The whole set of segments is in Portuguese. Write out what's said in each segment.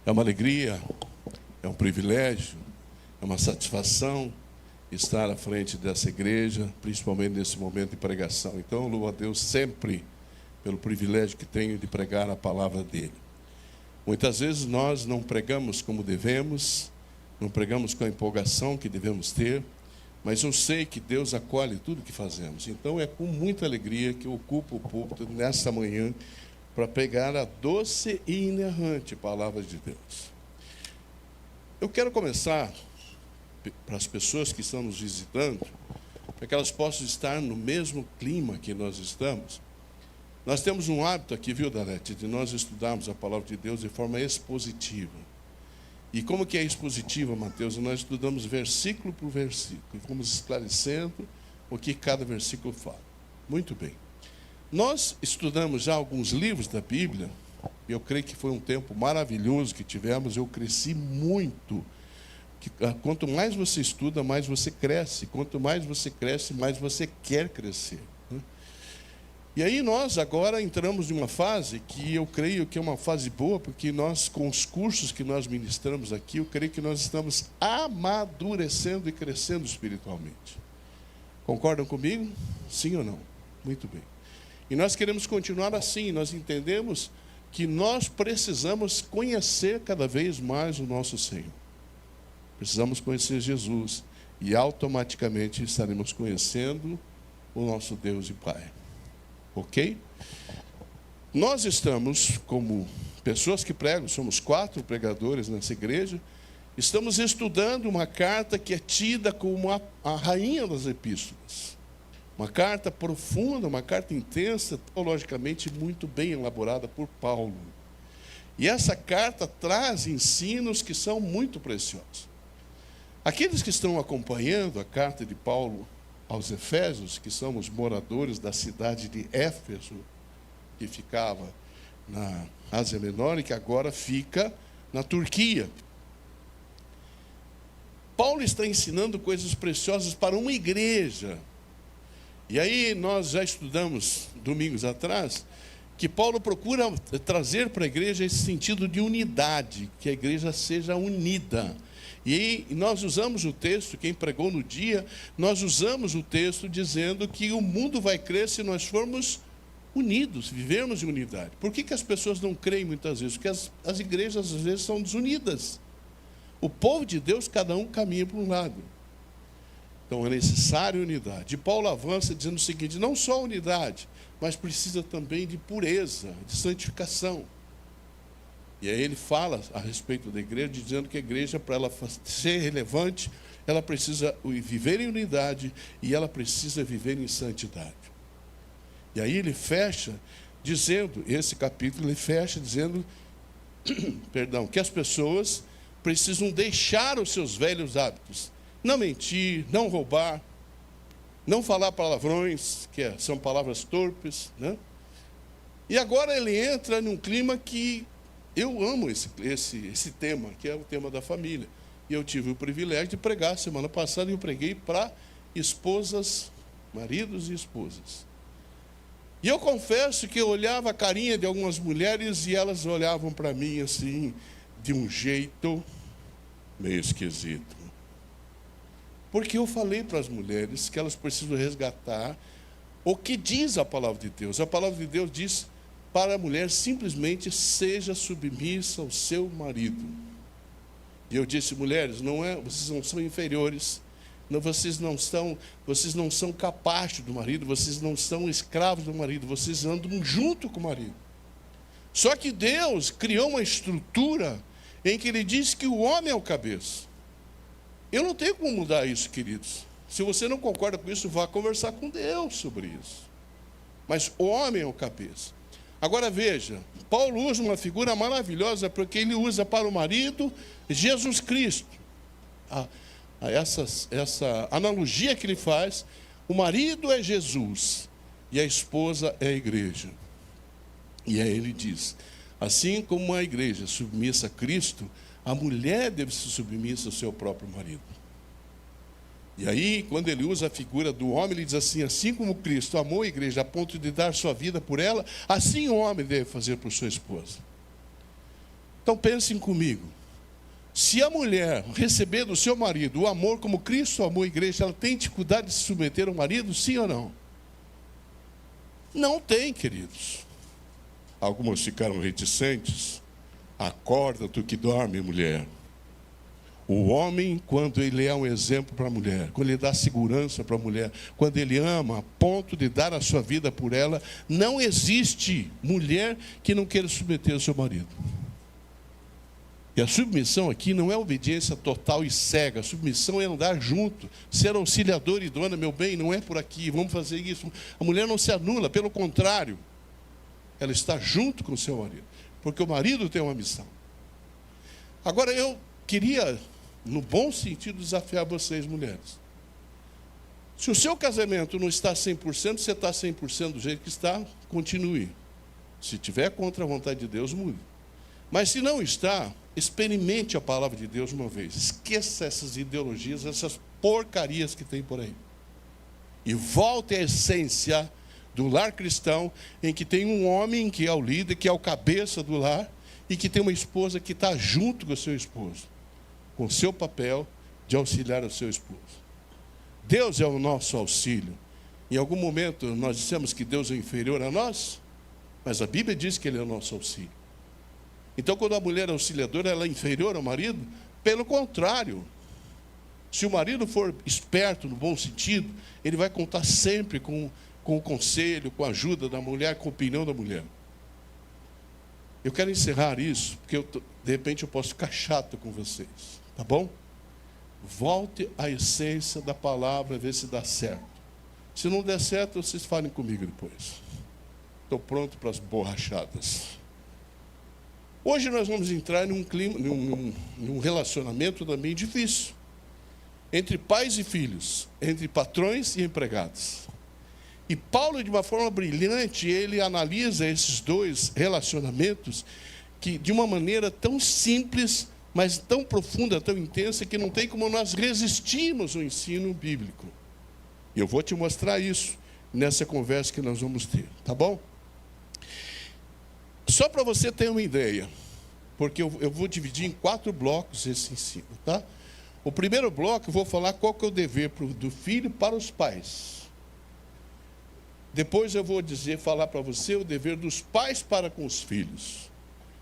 É uma alegria, é um privilégio, é uma satisfação estar à frente dessa igreja, principalmente nesse momento de pregação. Então, eu louvo a Deus sempre pelo privilégio que tenho de pregar a palavra dele. Muitas vezes nós não pregamos como devemos, não pregamos com a empolgação que devemos ter, mas eu sei que Deus acolhe tudo que fazemos. Então, é com muita alegria que eu ocupo o púlpito nesta manhã para pregar a doce e inerrante palavra de Deus. Eu quero começar para as pessoas que estão nos visitando, para que elas possam estar no mesmo clima que nós estamos. Nós temos um hábito aqui, viu, Dalete, de nós estudarmos a palavra de Deus de forma expositiva. E como que é expositiva, Mateus? Nós estudamos versículo por versículo, e vamos esclarecendo o que cada versículo fala. Muito bem. Nós estudamos já alguns livros da Bíblia, e eu creio que foi um tempo maravilhoso que tivemos, eu cresci muito. Quanto mais você estuda, mais você cresce. Quanto mais você cresce, mais você quer crescer. E aí nós agora entramos em uma fase que eu creio que é uma fase boa, porque nós, com os cursos que nós ministramos aqui, eu creio que nós estamos amadurecendo e crescendo espiritualmente. Concordam comigo? Sim ou não? Muito bem. E nós queremos continuar assim. Nós entendemos que nós precisamos conhecer cada vez mais o nosso Senhor. Precisamos conhecer Jesus e automaticamente estaremos conhecendo o nosso Deus e Pai. Ok? Nós estamos, como pessoas que pregam, somos 4 pregadores nessa igreja, estamos estudando uma carta que é tida como a rainha das epístolas. Uma carta profunda, uma carta intensa, teologicamente muito bem elaborada por Paulo. E essa carta traz ensinos que são muito preciosos. Aqueles que estão acompanhando a carta de Paulo aos Efésios, que são os moradores da cidade de Éfeso, que ficava na Ásia Menor e que agora fica na Turquia. Paulo está ensinando coisas preciosas para uma igreja. E aí nós já estudamos, domingos atrás, que Paulo procura trazer para a igreja esse sentido de unidade, que a igreja seja unida. E aí nós usamos o texto, quem pregou no dia, nós usamos o texto dizendo que o mundo vai crer se nós formos unidos, vivermos em unidade. Por que as pessoas não creem muitas vezes? Porque as igrejas às vezes são desunidas. O povo de Deus, cada um caminha para um lado. Então é necessário unidade. E Paulo avança dizendo o seguinte: não só unidade, mas precisa também de pureza, de santificação. E aí ele fala a respeito da igreja, dizendo que a igreja, para ela ser relevante, ela precisa viver em unidade e ela precisa viver em santidade. E aí ele fecha dizendo, esse capítulo ele fecha dizendo, perdão, que as pessoas precisam deixar os seus velhos hábitos. Não mentir, não roubar, não falar palavrões, que são palavras torpes, né? E agora ele entra num clima que eu amo esse tema, que é o tema da família. E eu tive o privilégio de pregar semana passada, e eu preguei para esposas, maridos e esposas. E eu confesso que eu olhava a carinha de algumas mulheres e elas olhavam para mim assim, de um jeito meio esquisito. Porque eu falei para as mulheres que elas precisam resgatar o que diz a palavra de Deus. A palavra de Deus diz para a mulher simplesmente seja submissa ao seu marido. E eu disse, mulheres, vocês não são inferiores, vocês não são capazes do marido, vocês não são escravos do marido, vocês andam junto com o marido. Só que Deus criou uma estrutura em que Ele diz que o homem é o cabeça. Eu não tenho como mudar isso, queridos. Se você não concorda com isso, vá conversar com Deus sobre isso. Mas o homem é o cabeça. Agora veja, Paulo usa uma figura maravilhosa, porque ele usa para o marido Jesus Cristo. Essa analogia que ele faz, o marido é Jesus e a esposa é a igreja. E aí ele diz, assim como a igreja é submissa a Cristo, a mulher deve se submissa ao seu próprio marido. E aí, quando ele usa a figura do homem, ele diz assim: assim como Cristo amou a igreja a ponto de dar sua vida por ela, assim o homem deve fazer por sua esposa. Então pensem comigo. Se a mulher receber do seu marido o amor como Cristo amou a igreja, ela tem dificuldade de se submeter ao marido, sim ou não? Não tem, queridos. Algumas ficaram reticentes. Acorda, tu que dorme, mulher. O homem, quando ele é um exemplo para a mulher, quando ele dá segurança para a mulher, quando ele ama a ponto de dar a sua vida por ela, não existe mulher que não queira submeter ao seu marido. E a submissão aqui não é obediência total e cega. A submissão é andar junto, ser auxiliador e dona, meu bem, não é por aqui, vamos fazer isso. A mulher não se anula, pelo contrário, ela está junto com o seu marido, porque o marido tem uma missão. Agora eu queria, no bom sentido, desafiar vocês, mulheres. Se o seu casamento não está 100%, você está 100% do jeito que está, continue. Se tiver contra a vontade de Deus, mude. Mas se não está, experimente a palavra de Deus uma vez. Esqueça essas ideologias, essas porcarias que tem por aí. E volte à essência do lar cristão, em que tem um homem que é o líder, que é o cabeça do lar, e que tem uma esposa que está junto com o seu esposo, com o seu papel de auxiliar o seu esposo. Deus é o nosso auxílio. Em algum momento nós dissemos que Deus é inferior a nós, mas a Bíblia diz que Ele é o nosso auxílio. Então, quando a mulher é auxiliadora, ela é inferior ao marido? Pelo contrário. Se o marido for esperto, no bom sentido, ele vai contar sempre com o conselho, com a ajuda da mulher, com a opinião da mulher. Eu quero encerrar isso, porque de repente eu posso ficar chato com vocês, tá bom? Volte à essência da palavra, ver se dá certo. Se não der certo, vocês falem comigo depois. Estou pronto para as borrachadas. Hoje nós vamos entrar num relacionamento também difícil, entre pais e filhos, entre patrões e empregados. E Paulo, de uma forma brilhante, ele analisa esses dois relacionamentos que, de uma maneira tão simples, mas tão profunda, tão intensa, que não tem como nós resistirmos ao ensino bíblico. E eu vou te mostrar isso nessa conversa que nós vamos ter, tá bom? Só para você ter uma ideia, porque eu vou dividir em 4 blocos esse ensino, tá? O primeiro bloco eu vou falar qual que é o dever do filho para os pais. Depois eu vou falar para você o dever dos pais para com os filhos.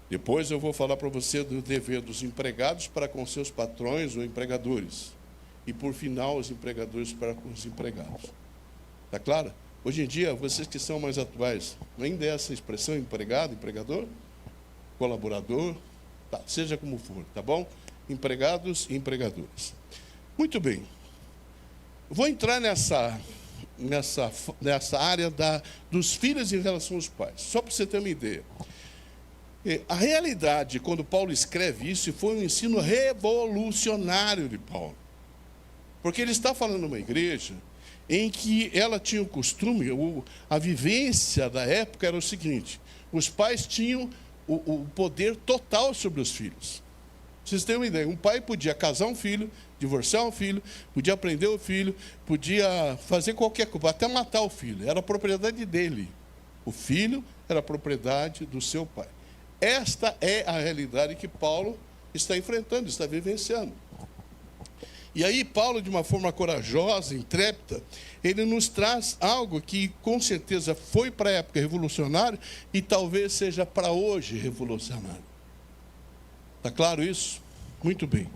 Depois eu vou falar para você do dever dos empregados para com seus patrões ou empregadores. E por final, os empregadores para com os empregados. Tá claro? Hoje em dia, vocês que são mais atuais, ainda é essa expressão empregado, empregador, colaborador, tá, seja como for, tá bom? Empregados e empregadores. Muito bem. Vou entrar nessa área dos filhos em relação aos pais, só para você ter uma ideia. A realidade, quando Paulo escreve isso, foi um ensino revolucionário de Paulo. Porque ele está falando numa igreja em que ela tinha o costume, a vivência da época era o seguinte: os pais tinham o poder total sobre os filhos. Vocês têm uma ideia, um pai podia casar um filho, divorciar um filho, podia prender o filho, podia fazer qualquer coisa, até matar o filho, era propriedade dele. O filho era propriedade do seu pai. Esta é a realidade que Paulo está enfrentando, está vivenciando. E aí Paulo, de uma forma corajosa, intrépida, ele nos traz algo que com certeza foi para a época revolucionário e talvez seja para hoje revolucionário. Está claro isso? Muito bem.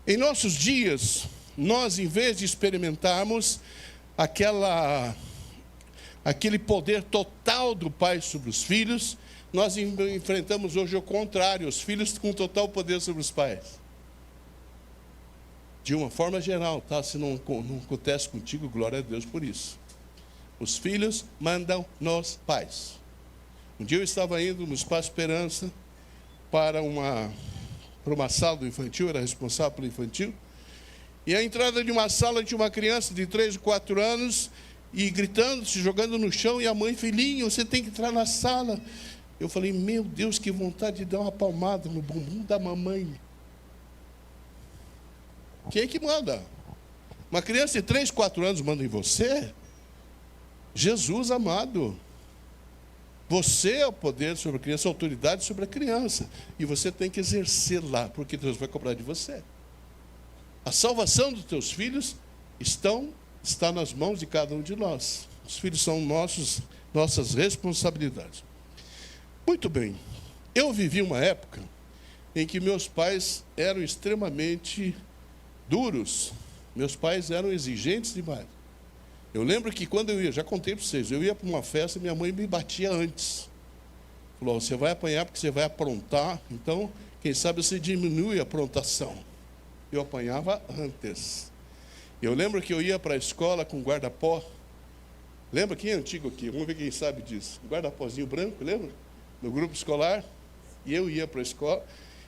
Em nossos dias, nós, em vez de experimentarmos aquele poder total do pai sobre os filhos, nós enfrentamos hoje o contrário, os filhos com total poder sobre os pais. De uma forma geral, tá? Se não acontece contigo, glória a Deus por isso. Os filhos mandam nos pais. Um dia eu estava indo no Espaço Esperança para uma sala do infantil, era responsável pelo infantil, e a entrada de uma sala tinha uma criança de 3 ou 4 anos, e gritando, se jogando no chão, e a mãe: filhinho, você tem que entrar na sala. Eu falei: meu Deus, que vontade de dar uma palmada no bumbum da mamãe. Quem é que manda? Uma criança de 3, 4 anos manda em você? Jesus amado. Você é o poder sobre a criança, a autoridade sobre a criança. E você tem que exercer lá, porque Deus vai cobrar de você. A salvação dos teus filhos está nas mãos de cada um de nós. Os filhos são nossas responsabilidades. Muito bem. Eu vivi uma época em que meus pais eram extremamente duros. Meus pais eram exigentes demais. Eu lembro que quando eu ia, já contei para vocês, eu ia para uma festa e minha mãe me batia antes. Falou, você vai apanhar porque você vai aprontar, então, quem sabe você diminui a aprontação. Eu apanhava antes. Eu lembro que eu ia para a escola com guarda-pó. Lembra quem é antigo aqui? Vamos ver quem sabe disso. Guarda-pozinho branco, lembra? No grupo escolar. E eu ia para a escola.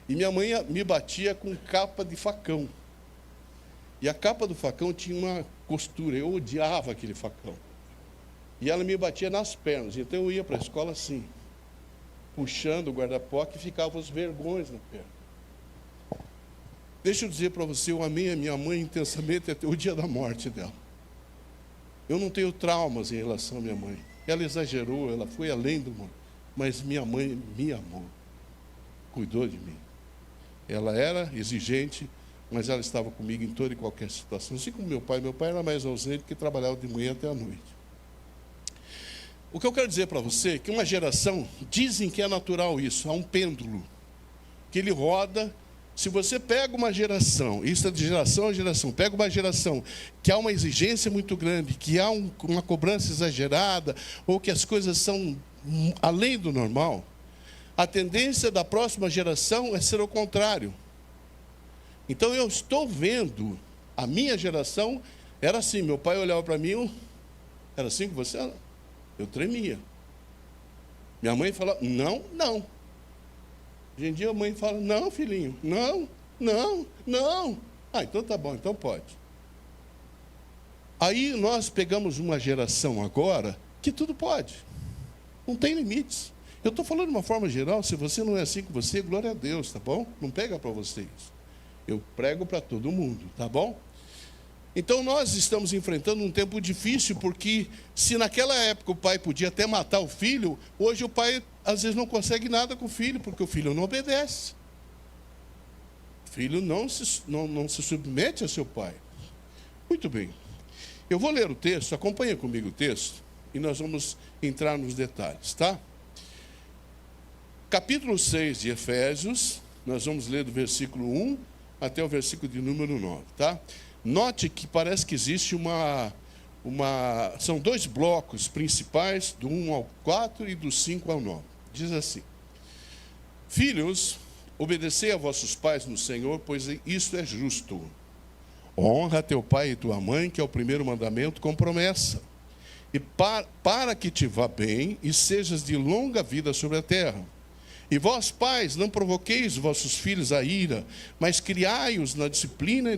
E minha mãe me batia com capa de facão. E a capa do facão tinha uma costura. Eu odiava aquele facão. E ela me batia nas pernas. Então eu ia para a escola assim, puxando o guarda-pó, que ficavam os vergões na perna. Deixa eu dizer para você, eu amei a minha mãe intensamente até o dia da morte dela. Eu não tenho traumas em relação à minha mãe. Ela exagerou, ela foi além do mundo. Mas minha mãe me amou. Cuidou de mim. Ela era exigente, mas ela estava comigo em toda e qualquer situação. Assim como meu pai era mais ausente, que trabalhava de manhã até a noite. O que eu quero dizer para você é que uma geração, dizem que é natural isso, há um pêndulo, que ele roda. Se você pega uma geração, isso é de geração a geração, pega uma geração que há uma exigência muito grande, que há uma cobrança exagerada, ou que as coisas são além do normal, a tendência da próxima geração é ser o contrário. Então eu estou vendo, a minha geração era assim, meu pai olhava para mim, era assim que você era? Eu tremia. Minha mãe falava, não. Hoje em dia a mãe fala, não, filhinho, não. Ah, então tá bom, então pode. Aí nós pegamos uma geração agora que tudo pode. Não tem limites. Eu estou falando de uma forma geral, se você não é assim com você, glória a Deus, tá bom? Não pega para vocês. Eu prego para todo mundo, tá bom? Então nós estamos enfrentando um tempo difícil, porque se naquela época o pai podia até matar o filho, hoje o pai às vezes não consegue nada com o filho, porque o filho não obedece. O filho não se submete a seu pai. Muito bem. Eu vou ler o texto, acompanha comigo o texto, e nós vamos entrar nos detalhes, tá? Capítulo 6 de Efésios, nós vamos ler do versículo 1 até o versículo de número 9, tá? Note que parece que existe são 2 blocos principais, do 1 ao 4 e do 5 ao 9. Diz assim: filhos, obedecei a vossos pais no Senhor, pois isso é justo. Honra teu pai e tua mãe, que é o primeiro mandamento, com promessa. E para que te vá bem e sejas de longa vida sobre a terra. E vós, pais, não provoqueis vossos filhos a ira, mas criai-os na disciplina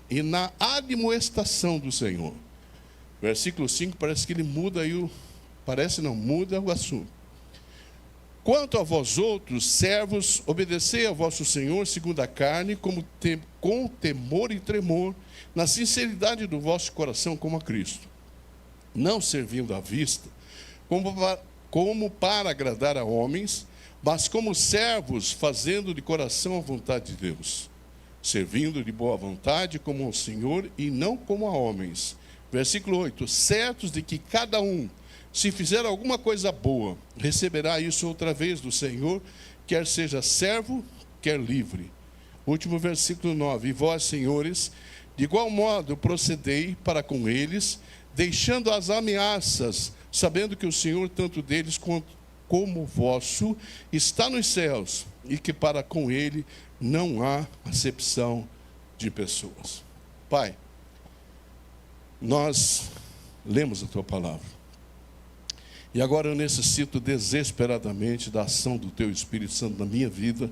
e na admoestação do Senhor. Versículo 5, parece que ele muda aí muda o assunto. Quanto a vós outros, servos, obedecei a vosso Senhor segundo a carne, com temor e tremor, na sinceridade do vosso coração como a Cristo. Não servindo à vista, como para agradar a homens, mas como servos, fazendo de coração a vontade de Deus, servindo de boa vontade como ao Senhor e não como a homens. Versículo 8, certos de que cada um, se fizer alguma coisa boa, receberá isso outra vez do Senhor, quer seja servo, quer livre. Último versículo 9, e vós, senhores, de igual modo procedei para com eles, deixando as ameaças, sabendo que o Senhor, tanto deles como vosso, está nos céus, e que para com ele não há acepção de pessoas. Pai, nós lemos a tua palavra, e agora eu necessito desesperadamente da ação do teu Espírito Santo na minha vida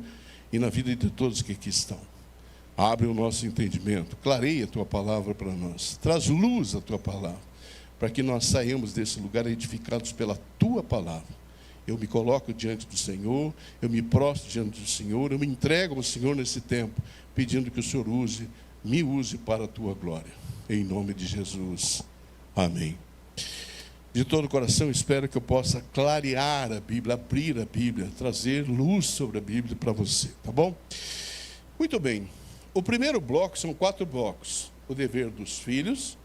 e na vida de todos que aqui estão. Abre o nosso entendimento, clareia a tua palavra para nós, traz luz à tua palavra, para que nós saímos desse lugar edificados pela tua palavra. Eu me coloco diante do Senhor, eu me prostro diante do Senhor, eu me entrego ao Senhor nesse tempo, pedindo que o Senhor use me use para a tua glória. Em nome de Jesus. Amém. De todo o coração, espero que eu possa clarear a Bíblia, abrir a Bíblia, trazer luz sobre a Bíblia para você, tá bom? Muito bem. O primeiro bloco são 4 blocos. O dever dos filhos,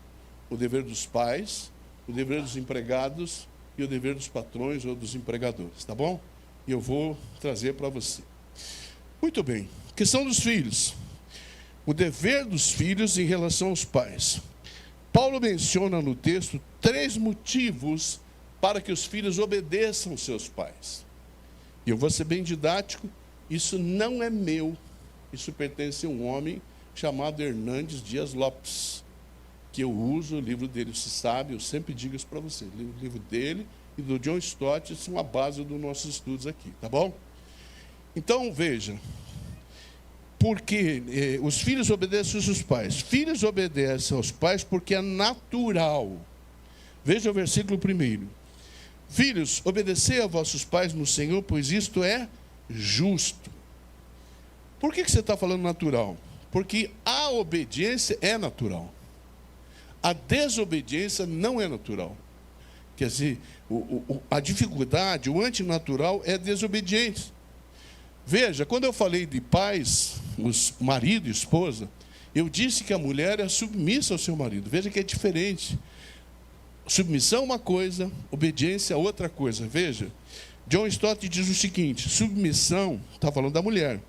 o dever dos pais, o dever dos empregados e o dever dos patrões ou dos empregadores, tá bom? E eu vou trazer para você. Muito bem. Questão dos filhos. O dever dos filhos em relação aos pais. Paulo menciona no texto 3 motivos para que os filhos obedeçam seus pais. E eu vou ser bem didático, isso não é meu, isso pertence a um homem chamado Hernandes Dias Lopes, que eu uso, o livro dele se sabe, eu sempre digo isso para você, o livro dele e do John Stott são a base dos nossos estudos aqui, tá bom? Então, veja, porque os filhos obedecem aos seus pais. Filhos obedecem aos pais porque é natural. Veja o versículo 1. Filhos, obedecei a vossos pais no Senhor, pois isto é justo. Por que você está falando natural? Porque a obediência é natural. A desobediência não é natural. Quer dizer, a dificuldade, o antinatural é a desobediência. Veja, quando eu falei de pais, os marido e esposa, eu disse que a mulher é submissa ao seu marido. Veja que é diferente. Submissão é uma coisa, obediência é outra coisa. Veja, John Stott diz o seguinte: submissão, está falando da mulher,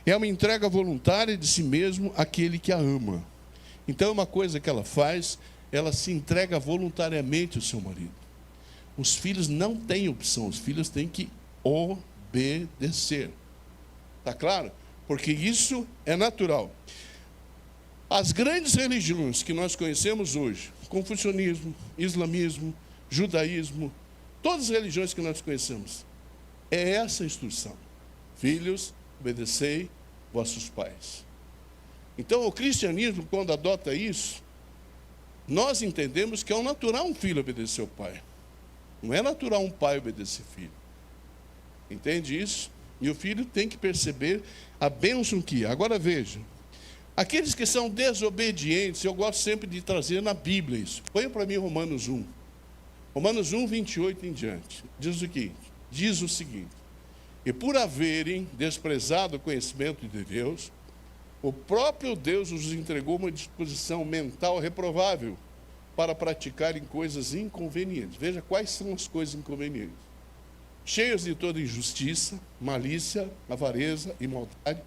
é uma entrega voluntária de si mesmo àquele que a ama. Então é uma coisa que ela faz, ela se entrega voluntariamente ao seu marido. Os filhos não têm opção, os filhos têm que obedecer. Está claro? Porque isso é natural. As grandes religiões que nós conhecemos hoje, confucionismo, islamismo, judaísmo, todas as religiões que nós conhecemos, é essa a instrução. Filhos, obedecei vossos pais. Então, o cristianismo, quando adota isso, nós entendemos que é natural um filho obedecer ao pai. Não é natural um pai obedecer filho. Entende isso? E o filho tem que perceber a bênção que é. Agora veja, aqueles que são desobedientes, eu gosto sempre de trazer na Bíblia isso. Põe para mim Romanos 1. Romanos 1, 28 em diante. Diz o seguinte: e por haverem desprezado o conhecimento de Deus, o próprio Deus os entregou uma disposição mental reprovável para praticarem coisas inconvenientes. Veja quais são as coisas inconvenientes. Cheios de toda injustiça, malícia, avareza e maldade,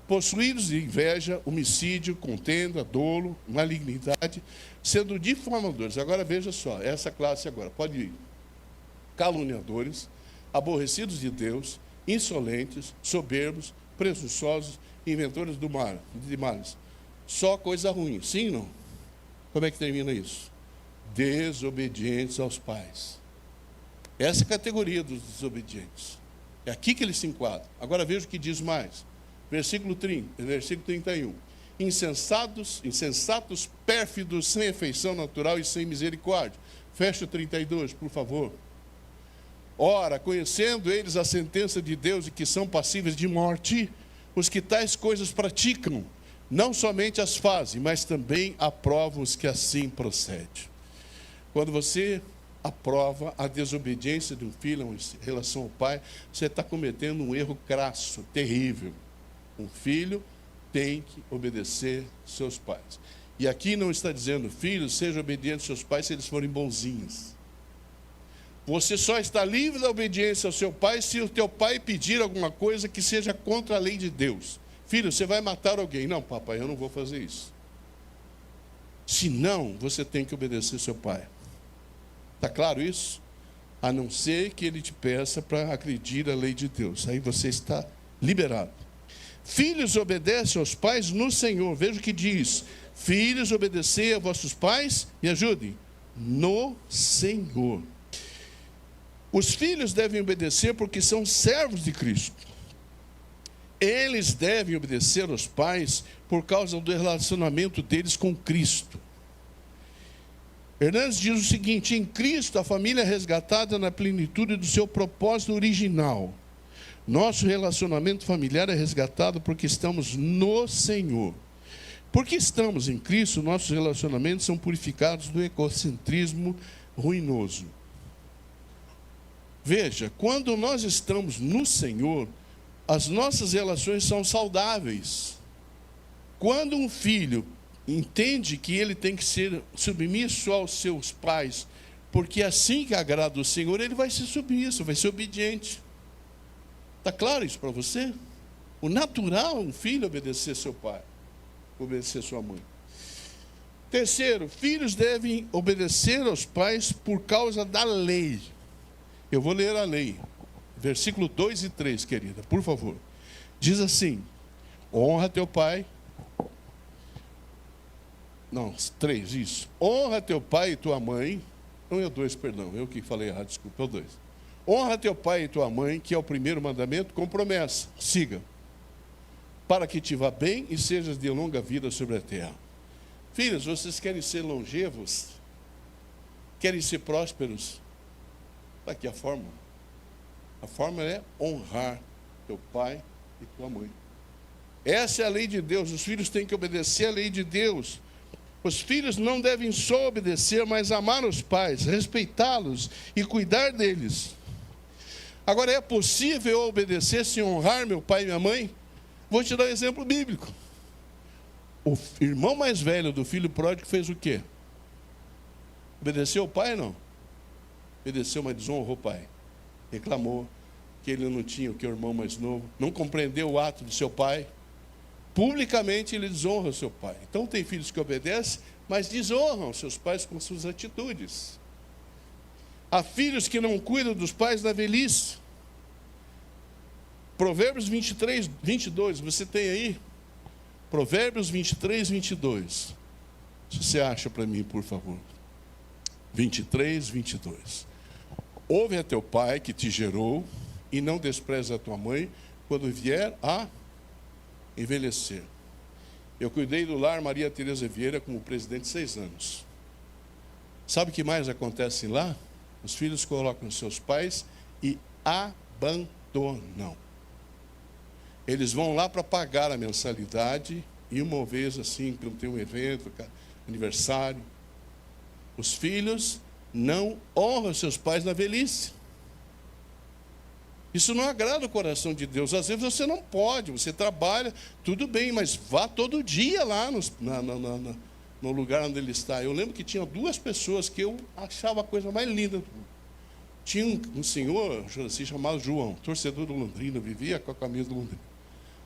possuídos de inveja, homicídio, contenda, dolo, malignidade, sendo difamadores. Agora veja só, essa classe agora, pode ir. Caluniadores, aborrecidos de Deus, insolentes, soberbos, presunçosos, inventores de males. Só coisa ruim, sim ou não? Como é que termina isso? Desobedientes aos pais. Essa é a categoria dos desobedientes. É aqui que ele se enquadra. Agora veja o que diz mais. Versículo 31. Insensatos, pérfidos, sem afeição natural e sem misericórdia. Fecha o 32, por favor. Ora, conhecendo eles a sentença de Deus e que são passíveis de morte, os que tais coisas praticam, não somente as fazem, mas também aprovam os que assim procedem. Quando você aprova a desobediência de um filho em relação ao pai, você está cometendo um erro crasso, terrível. Um filho tem que obedecer seus pais. E aqui não está dizendo, filhos, sejam obedientes aos seus pais se eles forem bonzinhos. Você só está livre da obediência ao seu pai se o teu pai pedir alguma coisa que seja contra a lei de Deus. Filho, você vai matar alguém. Não, papai, eu não vou fazer isso. Se não, você tem que obedecer seu pai. Está claro isso? A não ser que ele te peça para acreditar a lei de Deus. Aí você está liberado. Filhos, obedecem aos pais no Senhor. Veja o que diz. Filhos, obedecei a vossos pais, me ajudem, no Senhor. Os filhos devem obedecer porque são servos de Cristo. Eles devem obedecer aos pais por causa do relacionamento deles com Cristo. Hernandes diz o seguinte: em Cristo a família é resgatada na plenitude do seu propósito original. Nosso relacionamento familiar é resgatado porque estamos no Senhor. Porque estamos em Cristo, nossos relacionamentos são purificados do egocentrismo ruinoso. Veja, quando nós estamos no Senhor, as nossas relações são saudáveis. Quando um filho entende que ele tem que ser submisso aos seus pais, porque é assim que agrada o Senhor, ele vai ser submisso, vai ser obediente. Está claro isso para você? O natural é um filho obedecer seu pai, obedecer sua mãe. Terceiro, filhos devem obedecer aos pais por causa da lei. Eu vou ler a lei, versículo 2 e 3, querida, por favor. Diz assim: honra teu pai. Não, 3, isso. Honra teu pai e tua mãe. Não é o 2, perdão, eu que falei errado, desculpa, é o 2. Honra teu pai e tua mãe, que é o primeiro mandamento, com promessa. Siga. Para que te vá bem e sejas de longa vida sobre a terra. Filhos, vocês querem ser longevos? Querem ser prósperos? Está aqui a fórmula. A fórmula é honrar teu pai e tua mãe. Essa é a lei de Deus. Os filhos têm que obedecer a lei de Deus. Os filhos não devem só obedecer, mas amar os pais, respeitá-los e cuidar deles. Agora, é possível obedecer sem honrar meu pai e minha mãe? Vou te dar um exemplo bíblico. O irmão mais velho do filho pródigo fez o quê? Obedeceu o pai ou não? Obedeceu, mas desonrou o pai. Reclamou que ele não tinha o que o irmão mais novo. Não compreendeu o ato do seu pai. Publicamente ele desonra o seu pai. Então tem filhos que obedecem, mas desonram seus pais com suas atitudes. Há filhos que não cuidam dos pais na velhice. Provérbios 23, 22, você tem aí? Provérbios 23, 22. Se você acha para mim, por favor. 23, 22. Ouve a teu pai que te gerou e não despreze a tua mãe quando vier a envelhecer. Eu cuidei do lar Maria Tereza Vieira como presidente 6 anos. Sabe o que mais acontece lá? Os filhos colocam seus pais e abandonam. Eles vão lá para pagar a mensalidade e uma vez assim, quando tem um evento, aniversário. Os filhos não honram seus pais na velhice. Isso não agrada o coração de Deus. Às vezes você não pode, você trabalha, tudo bem, mas vá todo dia lá no lugar onde ele está. Eu lembro que tinha 2 pessoas que eu achava a coisa mais linda do mundo. Tinha um senhor, se chamava João, torcedor do Londrina, vivia com a camisa do Londrina.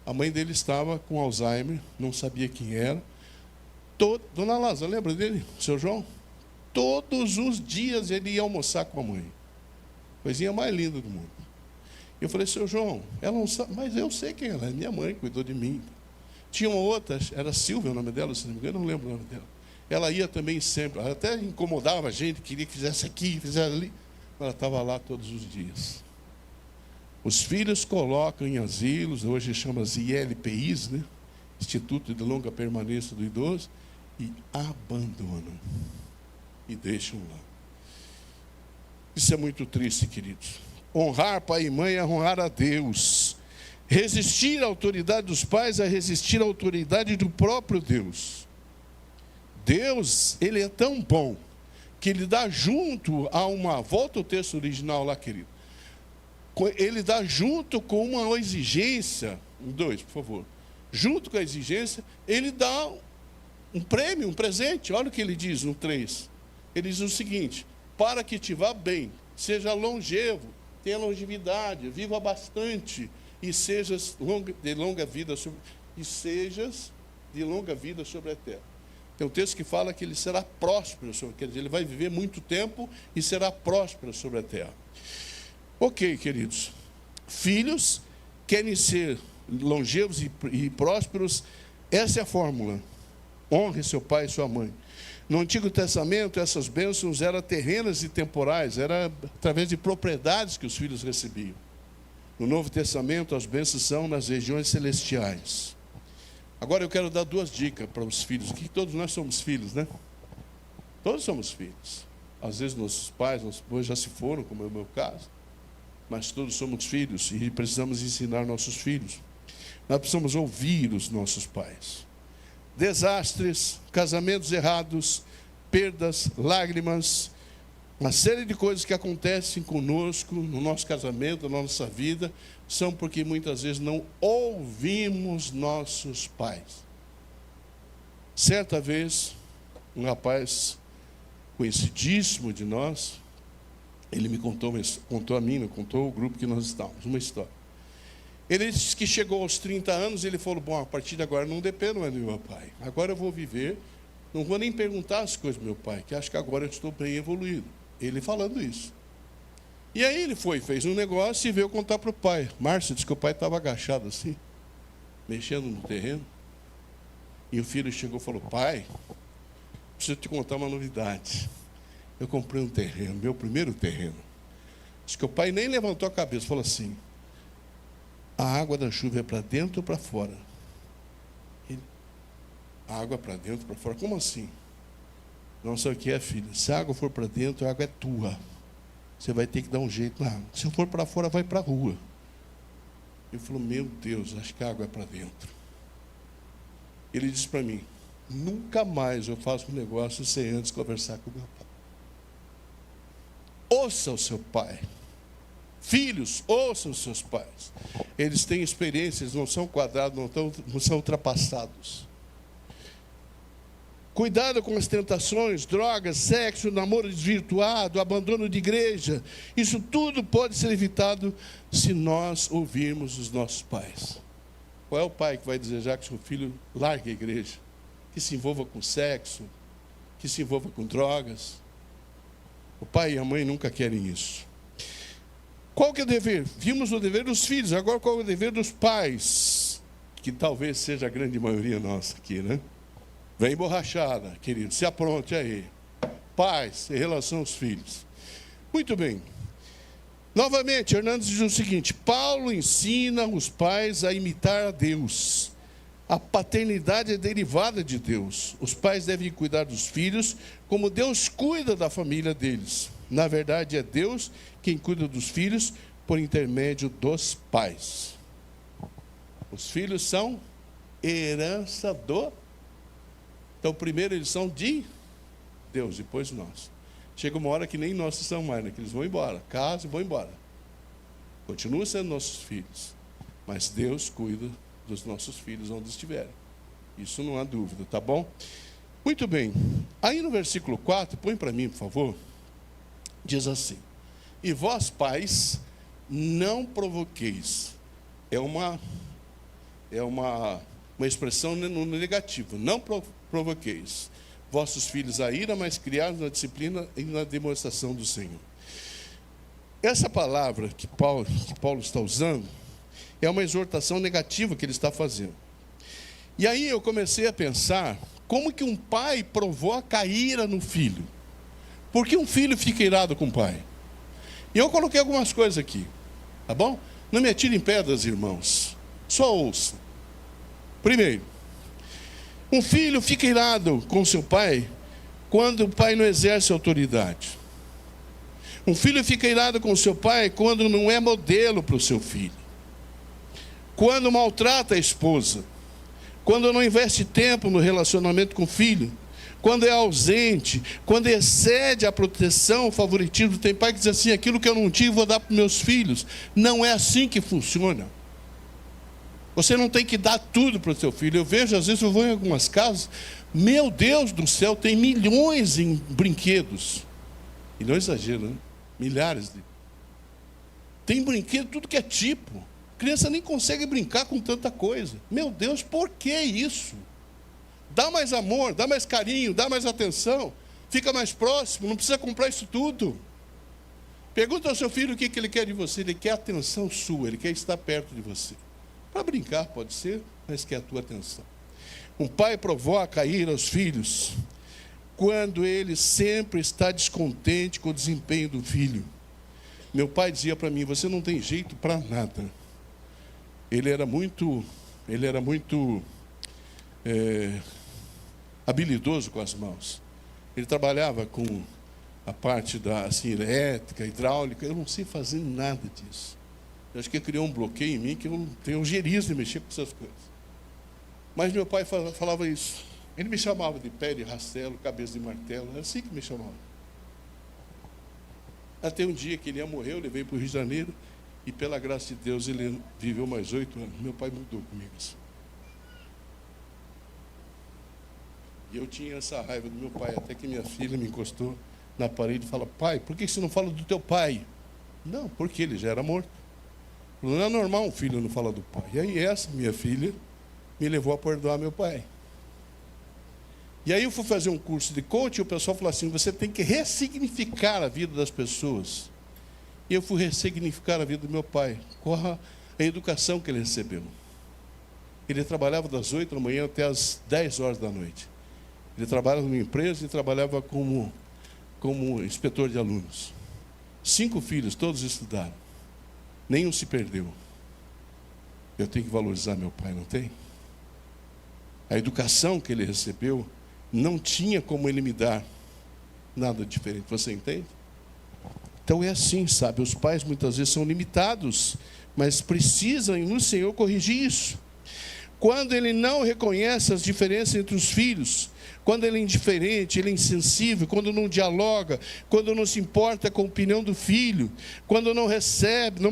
A mãe dele estava com Alzheimer, não sabia quem era. Dona Lázara, lembra dele, seu João? Todos os dias ele ia almoçar com a mãe. Coisinha mais linda do mundo. Eu falei, seu João, ela não sabe, mas eu sei quem ela é, minha mãe cuidou de mim. Tinha uma outra, era Silvia o nome dela, se não me engano, eu não lembro o nome dela. Ela ia também sempre, ela até incomodava a gente, queria que fizesse aqui, fizesse ali. Ela estava lá todos os dias. Os filhos colocam em asilos, hoje chama-se ILPIs, né? Instituto de Longa Permanência do Idoso, e abandonam. E deixam lá. Isso é muito triste, queridos. Honrar pai e mãe é honrar a Deus. Resistir à autoridade dos pais é resistir à autoridade do próprio Deus. Deus, ele é tão bom que ele dá junto a uma... Volta ao texto original lá, querido. Ele dá junto com uma exigência... 2, por favor. Junto com a exigência, ele dá um prêmio, um presente. Olha o que ele diz no 3. Ele diz o seguinte: para que te vá bem, seja longevo, tenha longevidade, viva bastante e sejas de longa vida sobre a terra. Tem um texto que fala que ele será próspero, quer dizer, ele vai viver muito tempo e será próspero sobre a terra. Ok, queridos. Filhos querem ser longevos e prósperos. Essa é a fórmula. Honre seu pai e sua mãe. No Antigo Testamento, essas bênçãos eram terrenas e temporais, era através de propriedades que os filhos recebiam. No Novo Testamento, as bênçãos são nas regiões celestiais. Agora eu quero dar 2 dicas para os filhos, que todos nós somos filhos, né? Todos somos filhos. Às vezes nossos pais, nossos pais já se foram, como é o meu caso, mas todos somos filhos e precisamos ensinar nossos filhos. Nós precisamos ouvir os nossos pais. desastres, casamentos errados, perdas, lágrimas, uma série de coisas que acontecem conosco, no nosso casamento, na nossa vida, são porque muitas vezes não ouvimos nossos pais. Certa vez, um rapaz conhecidíssimo de nós, ele me contou a mim, me contou o grupo que nós estávamos, uma história. Ele disse que chegou aos 30 anos e ele falou, bom, a partir de agora não dependo mais do meu pai. Agora eu vou viver, não vou nem perguntar as coisas do meu pai, que acho que agora eu estou bem evoluído. Ele falando isso. E aí ele fez um negócio e veio contar para o pai. Márcio disse que o pai estava agachado assim, mexendo no terreno. E o filho chegou e falou, pai, preciso te contar uma novidade. Eu comprei um terreno, meu primeiro terreno. Diz que o pai nem levantou a cabeça, falou assim, a água da chuva é para dentro ou para fora? A água para dentro ou para fora? Como assim? Não sei o que é, filho. Se a água for para dentro, a água é tua. Você vai ter que dar um jeito na água. Se for para fora, vai para a rua. Ele falou, meu Deus, acho que a água é para dentro. Ele disse para mim, nunca mais eu faço um negócio sem antes conversar com o meu pai. Ouça o seu pai. Filhos, ouçam os seus pais. Eles têm experiências, não são quadrados, não são ultrapassados. Cuidado com as tentações, drogas, sexo, namoro desvirtuado, abandono de igreja. Isso tudo pode ser evitado se nós ouvirmos os nossos pais. Qual é o pai que vai desejar que seu filho largue a igreja? Que se envolva com sexo, que se envolva com drogas? O pai e a mãe nunca querem isso. Qual que é o dever? Vimos o dever dos filhos, agora qual é o dever dos pais? Que talvez seja a grande maioria nossa aqui, né? Vem borrachada, querido, se apronte aí. Pais, em relação aos filhos. Muito bem. Novamente, Hernandes diz o seguinte, Paulo ensina os pais a imitar a Deus. A paternidade é derivada de Deus. Os pais devem cuidar dos filhos como Deus cuida da família deles. Na verdade, é Deus quem cuida dos filhos por intermédio dos pais. Os filhos são herança do... Então, primeiro eles são de Deus, depois nós. Chega uma hora que nem nós são mais, né? Que eles vão embora, casam e vão embora. Continuam sendo nossos filhos, mas Deus cuida dos nossos filhos onde estiverem. Isso não há dúvida, tá bom? Muito bem. Aí no versículo 4, põe para mim, por favor. Diz assim, e vós pais, não provoqueis. É uma expressão no negativo. Não provoqueis vossos filhos a ira, mas criados na disciplina e na demonstração do Senhor. Essa palavra que Paulo está usando é uma exortação negativa que ele está fazendo. E aí eu comecei a pensar como que um pai provoca a ira no filho. Por que um filho fica irado com o pai? E eu coloquei algumas coisas aqui, tá bom? Não me atirem pedras, irmãos. Só ouça. Primeiro, um filho fica irado com seu pai quando o pai não exerce autoridade. Um filho fica irado com seu pai quando não é modelo para o seu filho. Quando maltrata a esposa. Quando não investe tempo no relacionamento com o filho. Quando é ausente. Quando excede a proteção, o favoritismo. Tem pai que diz assim, aquilo que eu não tive vou dar para os meus filhos. Não é assim que funciona. Você não tem que dar tudo para o seu filho. Eu vejo, às vezes eu vou em algumas casas, meu Deus do céu, tem milhões em brinquedos. E não exagero, né? Milhares de... Tem brinquedo, tudo que é tipo. A criança nem consegue brincar com tanta coisa. Meu Deus, por que isso? Dá mais amor, dá mais carinho, dá mais atenção. Fica mais próximo, não precisa comprar isso tudo. Pergunta ao seu filho o que ele quer de você. Ele quer atenção sua, ele quer estar perto de você. Para brincar pode ser, mas quer a tua atenção. Um pai provoca a ira aos filhos quando ele sempre está descontente com o desempenho do filho. Meu pai dizia para mim, você não tem jeito para nada. Ele era muito habilidoso com as mãos. Ele trabalhava com a parte da elétrica, hidráulica. Eu não sei fazer nada disso. Eu acho que ele criou um bloqueio em mim que eu não tenho ojeriza de mexer com essas coisas. Mas meu pai falava isso. Ele me chamava de pé de rastelo, cabeça de martelo. Era assim que me chamava. Até um dia que ele ia morrer, eu levei para o Rio de Janeiro. E pela graça de Deus, ele viveu mais 8 anos. Meu pai mudou comigo. E eu tinha essa raiva do meu pai. Até que minha filha me encostou na parede e falou: pai, por que você não fala do teu pai? Não, porque ele já era morto. Não é normal um filho não falar do pai. E aí essa minha filha me levou a perdoar meu pai. E aí eu fui fazer um curso de coach e o pessoal falou assim: você tem que ressignificar a vida das pessoas. E eu fui ressignificar a vida do meu pai com a educação que ele recebeu. Ele trabalhava das 8 da manhã até as 10 horas da noite. Ele trabalhava numa empresa e trabalhava como inspetor de alunos. 5 filhos, todos estudaram. Nenhum se perdeu. Eu tenho que valorizar meu pai, não tem? A educação que ele recebeu não tinha como ele me dar nada diferente. Você entende? Então é assim, sabe? Os pais muitas vezes são limitados, mas precisam no Senhor corrigir isso. Quando ele não reconhece as diferenças entre os filhos, quando ele é indiferente, ele é insensível, quando não dialoga, quando não se importa com a opinião do filho, quando não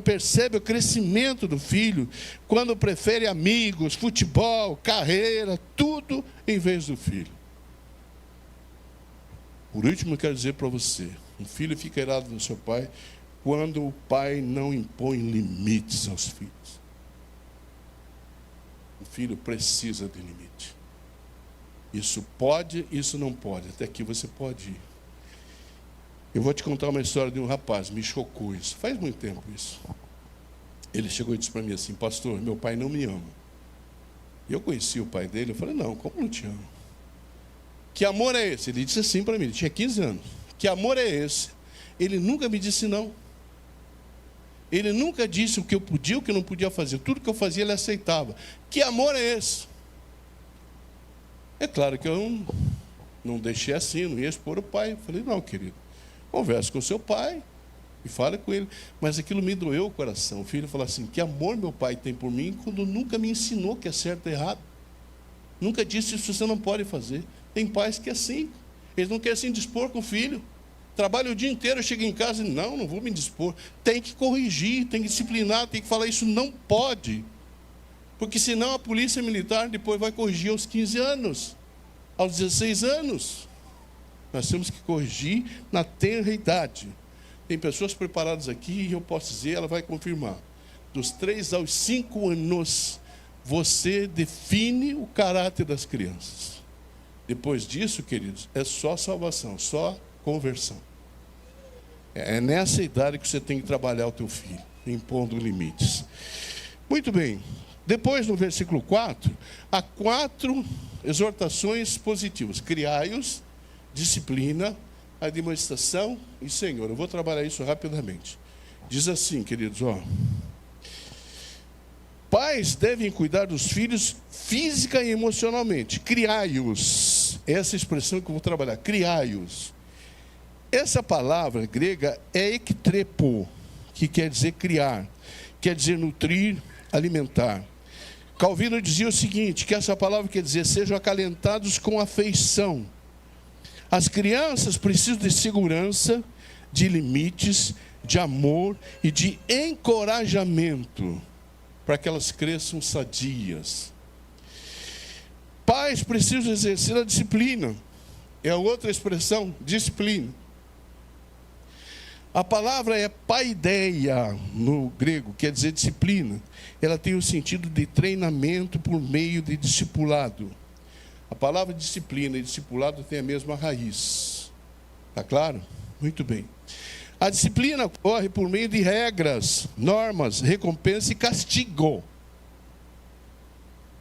percebe o crescimento do filho, quando prefere amigos, futebol, carreira, tudo em vez do filho. Por último, eu quero dizer para você, um filho fica irado do seu pai quando o pai não impõe limites aos filhos. O filho precisa de limite. Isso pode, isso não pode. Até aqui você pode ir. Eu vou te contar uma história de um rapaz, me chocou isso. Faz muito tempo isso. Ele chegou e disse para mim assim: pastor, meu pai não me ama. E eu conheci o pai dele, eu falei: não, como não te ama? Que amor é esse? Ele disse assim para mim, ele tinha 15 anos. Que amor é esse? Ele nunca me disse não. Ele nunca disse o que eu podia, o que eu não podia fazer. Tudo que eu fazia, ele aceitava. Que amor é esse? É claro que eu não deixei assim, não ia expor o pai. Eu falei: não, querido, converse com o seu pai e fale com ele. Mas aquilo me doeu o coração. O filho falou assim: que amor meu pai tem por mim quando nunca me ensinou que é certo e errado. Nunca disse isso você não pode fazer. Tem pais que é assim. Eles não querem se dispor com o filho. Trabalha o dia inteiro, chega em casa e não vou me dispor. Tem que corrigir, tem que disciplinar, tem que falar: isso não pode. Porque senão a polícia militar depois vai corrigir aos 15 anos, aos 16 anos. Nós temos que corrigir na tenra idade. Tem pessoas preparadas aqui e eu posso dizer, ela vai confirmar. Dos 3 aos 5 anos, você define o caráter das crianças. Depois disso, queridos, é só salvação, só conversão. É nessa idade que você tem que trabalhar o teu filho, impondo limites. Muito bem. Depois, no versículo 4, há 4 exortações positivas: criai-os, disciplina, admoestação e Senhor. Eu vou trabalhar isso rapidamente. Diz assim, queridos, pais devem cuidar dos filhos física e emocionalmente. Criai-os. Essa expressão que eu vou trabalhar. Criai-os. Essa palavra grega é ektrepo, que quer dizer criar, quer dizer nutrir, alimentar. Calvino dizia o seguinte, que essa palavra quer dizer: sejam acalentados com afeição. As crianças precisam de segurança, de limites, de amor e de encorajamento, para que elas cresçam sadias. Pais precisam exercer a disciplina. É outra expressão, disciplina. A palavra é paideia no grego, quer dizer disciplina. Ela tem o sentido de treinamento por meio de discipulado. A palavra disciplina e discipulado tem a mesma raiz. Está claro? Muito bem. A disciplina ocorre por meio de regras, normas, recompensa e castigo.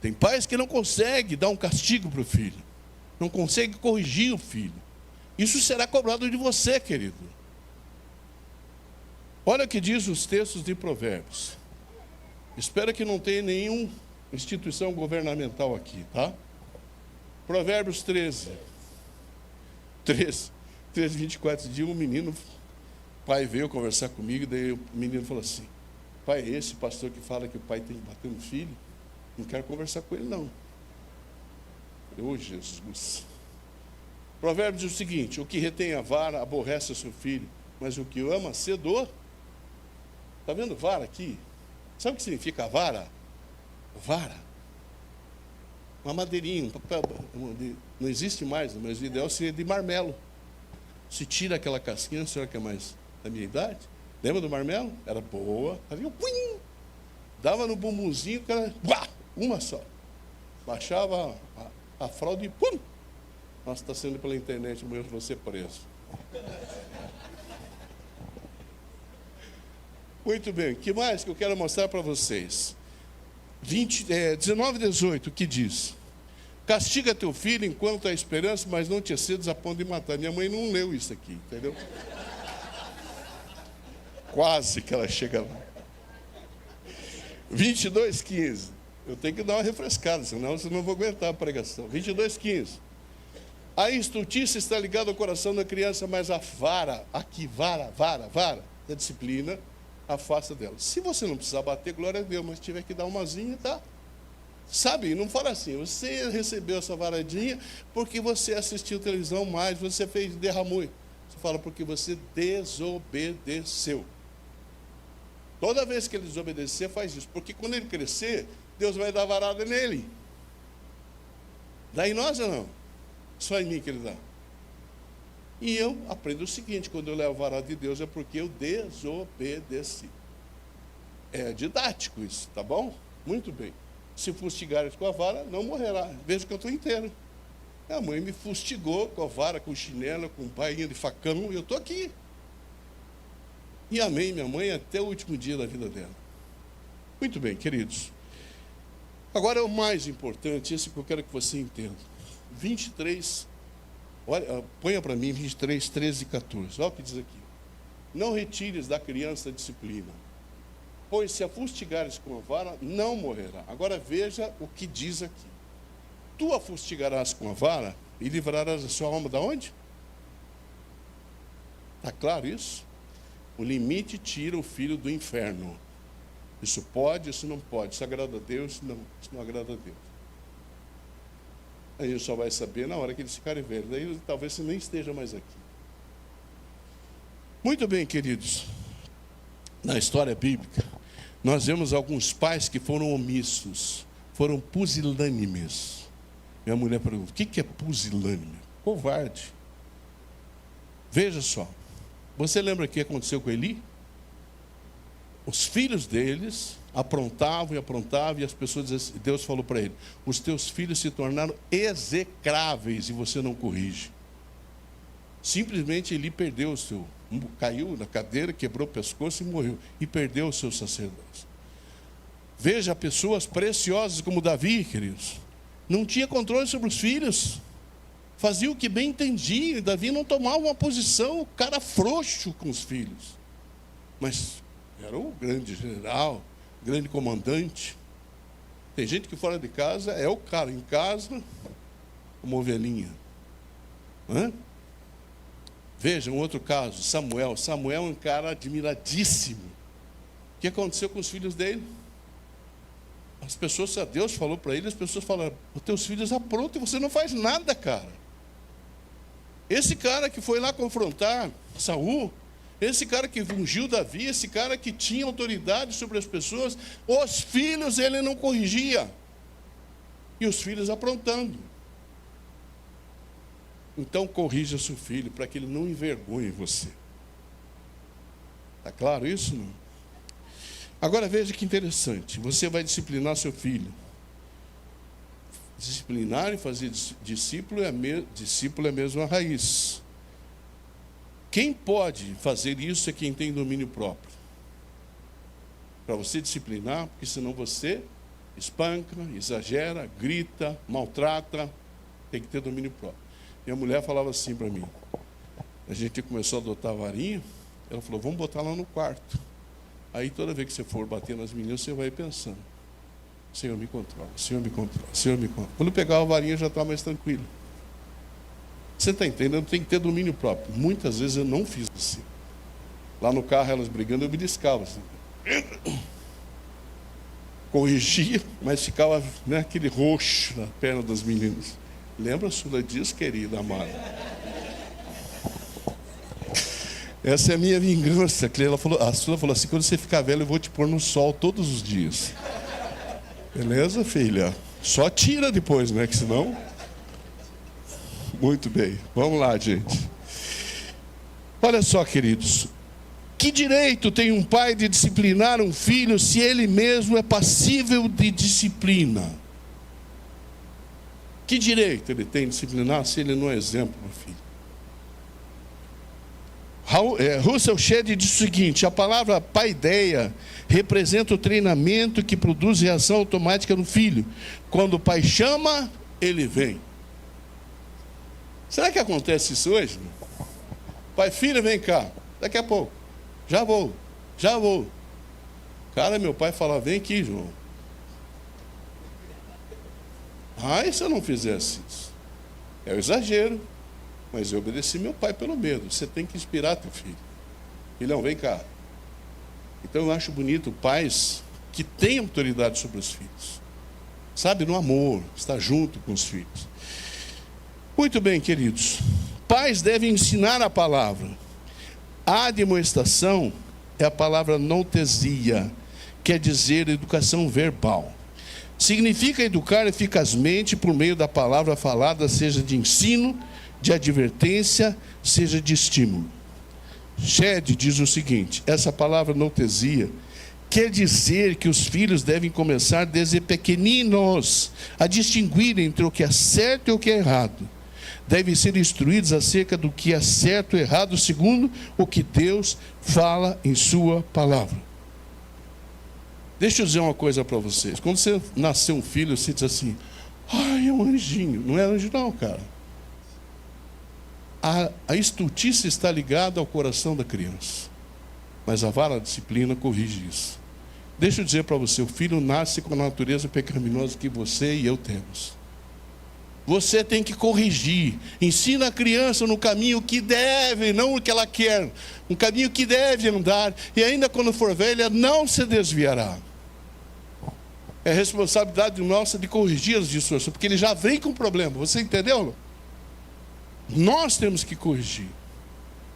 Tem pais que não conseguem dar um castigo para o filho. Não conseguem corrigir o filho. Isso será cobrado de você, querido. Olha o que diz os textos de Provérbios. Espero que não tenha nenhuma instituição governamental aqui, tá? Provérbios 13, 24, diz: um menino, o pai veio conversar comigo, daí o menino falou assim: pai, esse pastor que fala que o pai tem que bater no filho, não quero conversar com ele não. Ô Jesus. Provérbios diz o seguinte: o que retém a vara aborrece o seu filho, mas o que o ama cedor. Está vendo vara aqui? Sabe o que significa vara? Vara. Uma madeirinha, um papel, não existe mais, mas o ideal seria de marmelo. Se tira aquela casquinha, a senhora que é mais da minha idade, lembra do marmelo? Era boa, havia dava no bumbumzinho, o cara, uma só. Baixava a fralda e pum! Nossa, está sendo pela internet, amanhã eu vou ser preso. Muito bem, o que mais que eu quero mostrar para vocês? 19:18, que diz: castiga teu filho enquanto há esperança, mas não te excedas a ponto de matar. Minha mãe não leu isso aqui, entendeu? Quase que ela chega lá. 22:15. Eu tenho que dar uma refrescada, senão eu não vou aguentar a pregação. 22:15. A estultícia está ligada ao coração da criança, mas a vara, aqui, vara, da disciplina, afasta dela. Se você não precisar bater, glória a Deus, mas tiver que dar umazinha, tá? Sabe, não fala assim, você recebeu essa varadinha porque você assistiu televisão mais, você derramou. Você fala porque você desobedeceu. Toda vez que ele desobedecer, faz isso. Porque quando ele crescer, Deus vai dar varada nele. Dá em nós ou não? Só em mim que ele dá. E eu aprendo o seguinte: quando eu levo a varada de Deus é porque eu desobedeci. É didático isso, tá bom? Muito bem. Se fustigares com a vara, não morrerá. Veja que eu estou inteiro. A mãe me fustigou com a vara, com chinelo, com bainha de facão, e eu estou aqui. E amei minha mãe até o último dia da vida dela. Muito bem, queridos. Agora é o mais importante, esse que eu quero que você entenda. 23, olha, ponha para mim 23, 13 e 14. Olha o que diz aqui. Não retires da criança a disciplina, pois se a fustigares com a vara, não morrerá. Agora veja o que diz aqui. Tu a fustigarás com a vara e livrarás a sua alma da onde? Está claro isso? O limite tira o filho do inferno. Isso pode, isso não pode. Isso agrada a Deus, não, isso não agrada a Deus. A gente só vai saber na hora que eles ficarem velhos. Daí talvez você nem esteja mais aqui. Muito bem, queridos. Na história bíblica, nós vemos alguns pais que foram omissos, foram pusilânimes. Minha mulher pergunta: o que é pusilânime? Covarde. Veja só. Você lembra o que aconteceu com Eli? Os filhos deles aprontavam e as pessoas diziam, Deus falou para ele: os teus filhos se tornaram execráveis e você não corrige. Simplesmente Eli perdeu o seu, caiu na cadeira, quebrou o pescoço e morreu, e perdeu o seu sacerdócio. Veja, pessoas preciosas como Davi, queridos, não tinha controle sobre os filhos, fazia o que bem entendia. Davi não tomava uma posição, o cara frouxo com os filhos, mas era o grande general, grande comandante. Tem gente que fora de casa é o cara, em casa, uma ovelhinha. Veja um outro caso, Samuel. Samuel é um cara admiradíssimo. O que aconteceu com os filhos dele? As pessoas, Deus falou para ele, as pessoas falaram: os teus filhos aprontam e você não faz nada, cara. Esse cara que foi lá confrontar Saul, esse cara que ungiu Davi, esse cara que tinha autoridade sobre as pessoas, os filhos ele não corrigia. E os filhos aprontando. Então corrija seu filho, para que ele não envergonhe você. Está claro isso? Não? Agora veja que interessante. Você vai disciplinar seu filho. Disciplinar e fazer discípulo é a mesma raiz. Quem pode fazer isso é quem tem domínio próprio. Para você disciplinar, porque senão você espanca, exagera, grita, maltrata. Tem que ter domínio próprio. Minha mulher falava assim para mim. A gente começou a adotar a varinha. Ela falou: vamos botar lá no quarto. Aí toda vez que você for bater nas meninas, você vai pensando: Senhor, me controla, Senhor, me controla, Senhor, me controla. Quando pegar a varinha, já está mais tranquilo. Você está entendendo? Tem que ter domínio próprio. Muitas vezes eu não fiz assim. Lá no carro, elas brigando, eu beliscava assim. Corrigia, mas ficava, né, aquele roxo na perna das meninas. Lembra, Sula, disso, querida amada? Essa é a minha vingança. A Sula falou assim: quando você ficar velho, eu vou te pôr no sol todos os dias. Beleza, filha? Só tira depois, né? Que senão... Muito bem. Vamos lá, gente. Olha só, queridos. Que direito tem um pai de disciplinar um filho se ele mesmo é passível de disciplina? Que direito ele tem de disciplinar se ele não é exemplo para o filho? Russell Shedd diz o seguinte: a palavra paideia representa o treinamento que produz reação automática no filho. Quando o pai chama, ele vem. Será que acontece isso hoje? Pai, filho, vem cá. Daqui a pouco. Já vou. Cara, meu pai fala: vem aqui, João. E se eu não fizesse isso? É o exagero. Mas eu obedeci meu pai pelo medo. Você tem que inspirar teu filho. Filhão, vem cá. Então eu acho bonito pais que têm autoridade sobre os filhos. Sabe, no amor, estar junto com os filhos. Muito bem, queridos. Pais devem ensinar a palavra. A admoestação é a palavra noutesia, quer dizer educação verbal. Significa educar eficazmente por meio da palavra falada, seja de ensino, de advertência, seja de estímulo. Shedd diz o seguinte: essa palavra noutesia quer dizer que os filhos devem começar desde pequeninos a distinguir entre o que é certo e o que é errado. Devem ser instruídos acerca do que é certo e errado, segundo o que Deus fala em sua palavra. Deixa eu dizer uma coisa para vocês. Quando você nasceu um filho, você diz assim: ai, é um anjinho. Não é anjo não, cara. A estultice está ligada ao coração da criança. Mas a vara da disciplina corrige isso. Deixa eu dizer para você: o filho nasce com a natureza pecaminosa que você e eu temos. Você tem que corrigir. Ensina a criança no caminho que deve, não o que ela quer. Um caminho que deve andar. E ainda quando for velha, não se desviará. É responsabilidade nossa de corrigir as distorções, porque ele já vem com problema. Você entendeu? Nós temos que corrigir.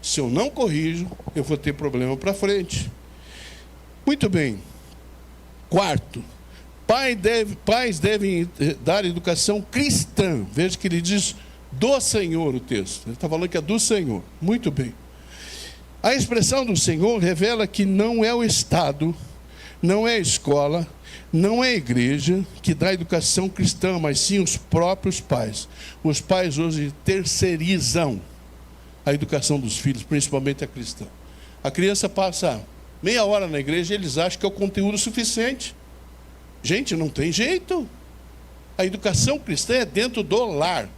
Se eu não corrijo, eu vou ter problema para frente. Muito bem. Quarto, pais devem dar educação cristã. Veja que ele diz do Senhor o texto. Ele está falando que é do Senhor. Muito bem. A expressão do Senhor revela que não é o Estado, não é a escola, não é a igreja que dá educação cristã, mas sim os próprios pais. Os pais hoje terceirizam a educação dos filhos, principalmente a cristã. A criança passa meia hora na igreja e eles acham que é o conteúdo suficiente. Gente, não tem jeito. A educação cristã é dentro do lar,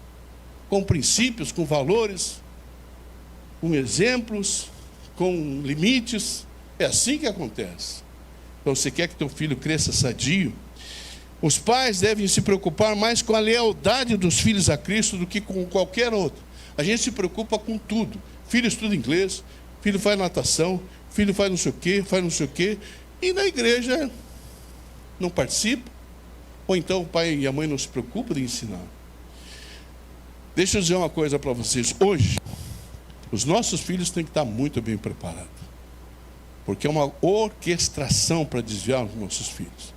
com princípios, com valores, com exemplos, com limites. É assim que acontece. Então, você quer que teu filho cresça sadio? Os pais devem se preocupar mais com a lealdade dos filhos a Cristo do que com qualquer outro. A gente se preocupa com tudo. Filho estuda inglês, filho faz natação, filho faz não sei o quê, e na igreja não participa. Ou então o pai e a mãe não se preocupam de ensinar. Deixa eu dizer uma coisa para vocês. Hoje, os nossos filhos têm que estar muito bem preparados. Porque é uma orquestração para desviar os nossos filhos.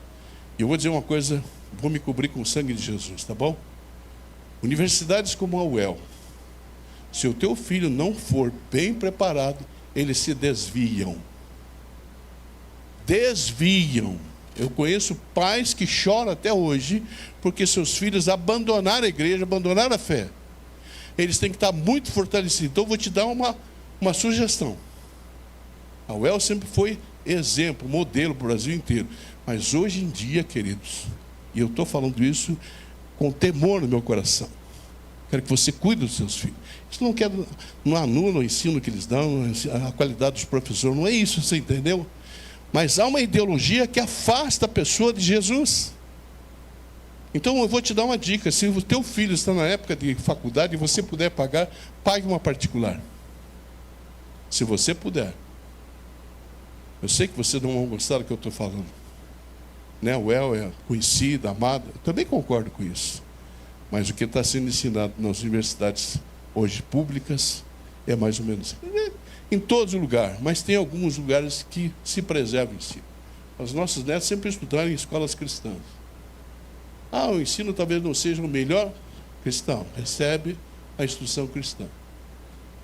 E eu vou dizer uma coisa, vou me cobrir com o sangue de Jesus, tá bom? Universidades como a UEL, se o teu filho não for bem preparado, eles se desviam. Desviam. Eu conheço pais que choram até hoje porque seus filhos abandonaram a igreja, abandonaram a fé. Eles têm que estar muito fortalecidos. Então eu vou te dar uma sugestão. A UEL sempre foi exemplo, modelo para o Brasil inteiro. Mas hoje em dia, queridos, e eu estou falando isso com temor no meu coração, quero que você cuide dos seus filhos. Isso não anula o ensino que eles dão, a qualidade dos professores, não é isso, você entendeu? Mas há uma ideologia que afasta a pessoa de Jesus. Então eu vou te dar uma dica: se o teu filho está na época de faculdade e você puder pagar, pague uma particular. Se você puder. Eu sei que vocês não vão gostar do que eu estou falando. Né? O El é conhecida, amada. Eu também concordo com isso. Mas o que está sendo ensinado nas universidades hoje públicas é mais ou menos em todo lugar, mas tem alguns lugares que se preservam em si. Os nossos netos sempre estudaram em escolas cristãs. O ensino talvez não seja o melhor cristão. Recebe a instrução cristã.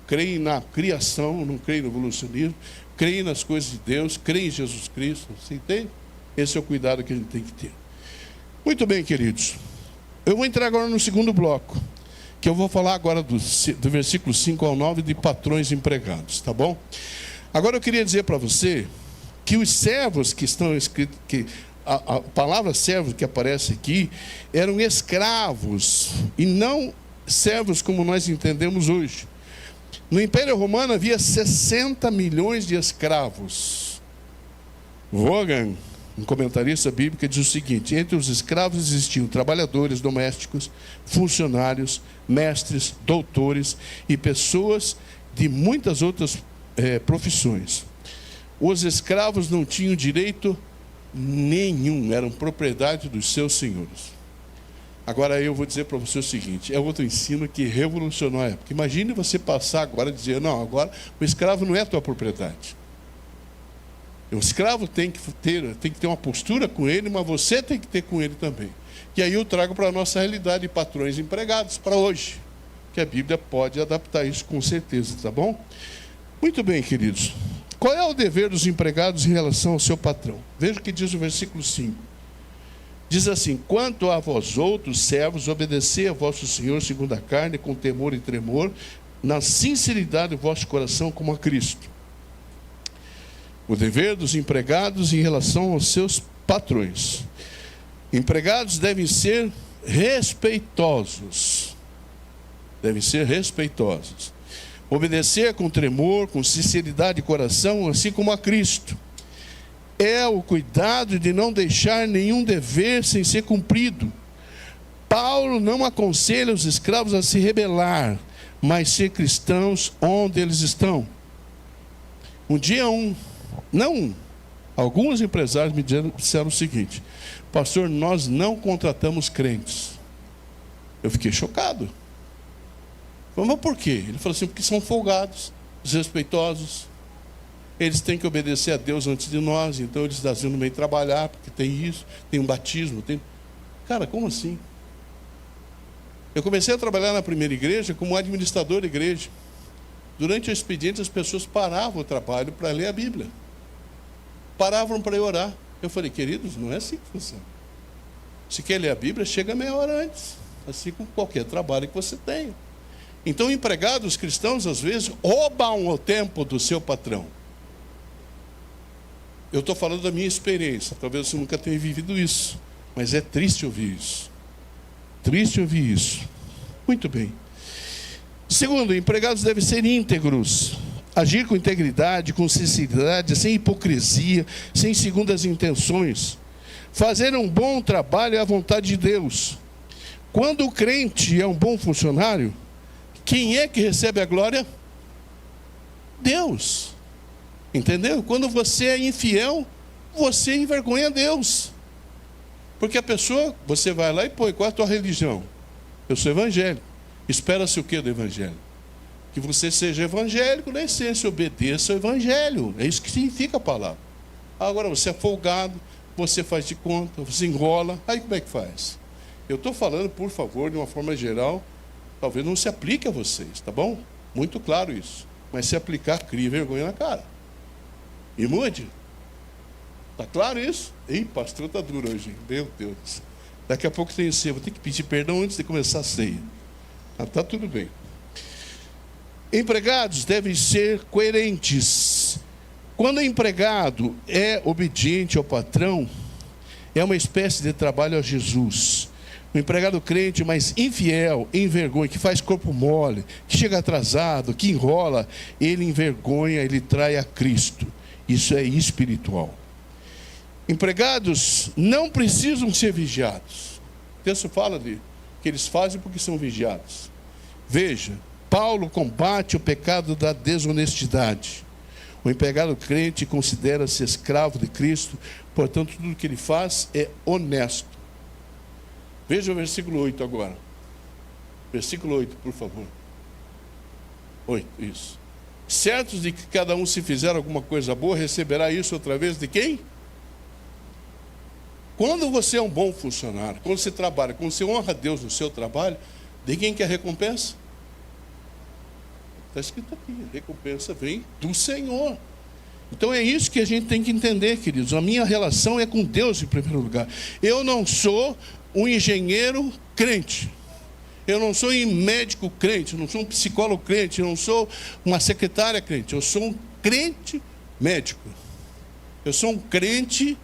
Creem na criação, não creem no evolucionismo, creem nas coisas de Deus, creem em Jesus Cristo. Você entende? Esse é o cuidado que a gente tem que ter. Muito bem, queridos. Eu vou entrar agora no segundo bloco, que eu vou falar agora do versículo 5 ao 9 de patrões empregados, tá bom? Agora eu queria dizer para você que os servos que estão escritos, que a palavra servos que aparece aqui, eram escravos, e não servos como nós entendemos hoje. No Império Romano havia 60 milhões de escravos. Vaughan, um comentarista bíblico, diz o seguinte: entre os escravos existiam trabalhadores domésticos, funcionários, mestres, doutores e pessoas de muitas outras profissões. Os escravos não tinham direito nenhum, eram propriedade dos seus senhores. Agora eu vou dizer para você o seguinte: é outro ensino que revolucionou a época. Imagine você passar agora e dizer: não, agora o escravo não é tua propriedade. O escravo tem que ter uma postura com ele, mas você tem que ter com ele também. E aí eu trago para a nossa realidade de patrões empregados para hoje, que a Bíblia pode adaptar isso com certeza, tá bom? Muito bem, queridos. Qual é o dever dos empregados em relação ao seu patrão? Veja o que diz o versículo 5. Diz assim: quanto a vós outros servos, obedecei a vosso Senhor segundo a carne, com temor e tremor, na sinceridade do vosso coração, como a Cristo. O dever dos empregados em relação aos seus patrões. Empregados devem ser respeitosos. Devem ser respeitosos. Obedecer com tremor, com sinceridade de coração, assim como a Cristo. É o cuidado de não deixar nenhum dever sem ser cumprido. Paulo não aconselha os escravos a se rebelar, mas ser cristãos onde eles estão. Alguns empresários me disseram o seguinte: pastor, nós não contratamos crentes. Eu fiquei chocado. Mas por quê? Ele falou assim: porque são folgados, desrespeitosos. Eles têm que obedecer a Deus antes de nós, então eles estão no meio de trabalhar, porque tem isso, tem um batismo. Cara, como assim? Eu comecei a trabalhar na primeira igreja como administrador da igreja. Durante o expediente, as pessoas paravam o trabalho para ler a Bíblia. Paravam para orar. Eu falei: queridos, não é assim que funciona. Se quer ler a Bíblia, chega meia hora antes, assim como qualquer trabalho que você tenha. Então, empregados cristãos, às vezes, roubam o tempo do seu patrão. Eu estou falando da minha experiência, talvez você nunca tenha vivido isso, mas é triste ouvir isso. Triste ouvir isso. Muito bem. Segundo, empregados devem ser íntegros, agir com integridade, com sinceridade, sem hipocrisia, sem segundas intenções. Fazer um bom trabalho é a vontade de Deus. Quando o crente é um bom funcionário, quem é que recebe a glória? Deus. Entendeu? Quando você é infiel, você envergonha Deus. Porque a pessoa, você vai lá e põe: qual é a tua religião? Eu sou evangélico. Espera-se o que do evangelho? Que você seja evangélico, na essência, obedeça ao evangelho. É isso que significa a palavra. Agora você é folgado, você faz de conta, você enrola. Aí como é que faz? Eu estou falando, por favor, de uma forma geral, talvez não se aplique a vocês, tá bom? Muito claro isso. Mas se aplicar, crie vergonha na cara. E mude. Está claro isso? Ih, pastor, está duro hoje. Meu Deus. Daqui a pouco tem ceia. Vou ter que pedir perdão antes de começar a ceia. Está tudo bem. Empregados devem ser coerentes. Quando o empregado é obediente ao patrão, é uma espécie de trabalho a Jesus. O empregado crente, mas infiel, envergonha, que faz corpo mole, que chega atrasado, que enrola, ele envergonha, ele trai a Cristo. Isso é espiritual. Empregados não precisam ser vigiados. O texto fala de que eles fazem porque são vigiados. Veja, Paulo combate o pecado da desonestidade. O empregado crente considera-se escravo de Cristo, portanto, tudo que ele faz é honesto. Veja o versículo 8 agora. Versículo 8, por favor. 8, isso. Certos de que cada um, se fizer alguma coisa boa, receberá isso outra vez de quem? Quando você é um bom funcionário, quando você trabalha, quando você honra a Deus no seu trabalho, de quem que é a recompensa? Está escrito aqui, a recompensa vem do Senhor. Então é isso que a gente tem que entender, queridos. A minha relação é com Deus em primeiro lugar. Eu não sou um engenheiro crente. Eu não sou um médico crente, eu não sou um psicólogo crente, eu não sou uma secretária crente. Eu sou um crente médico. Eu sou um crente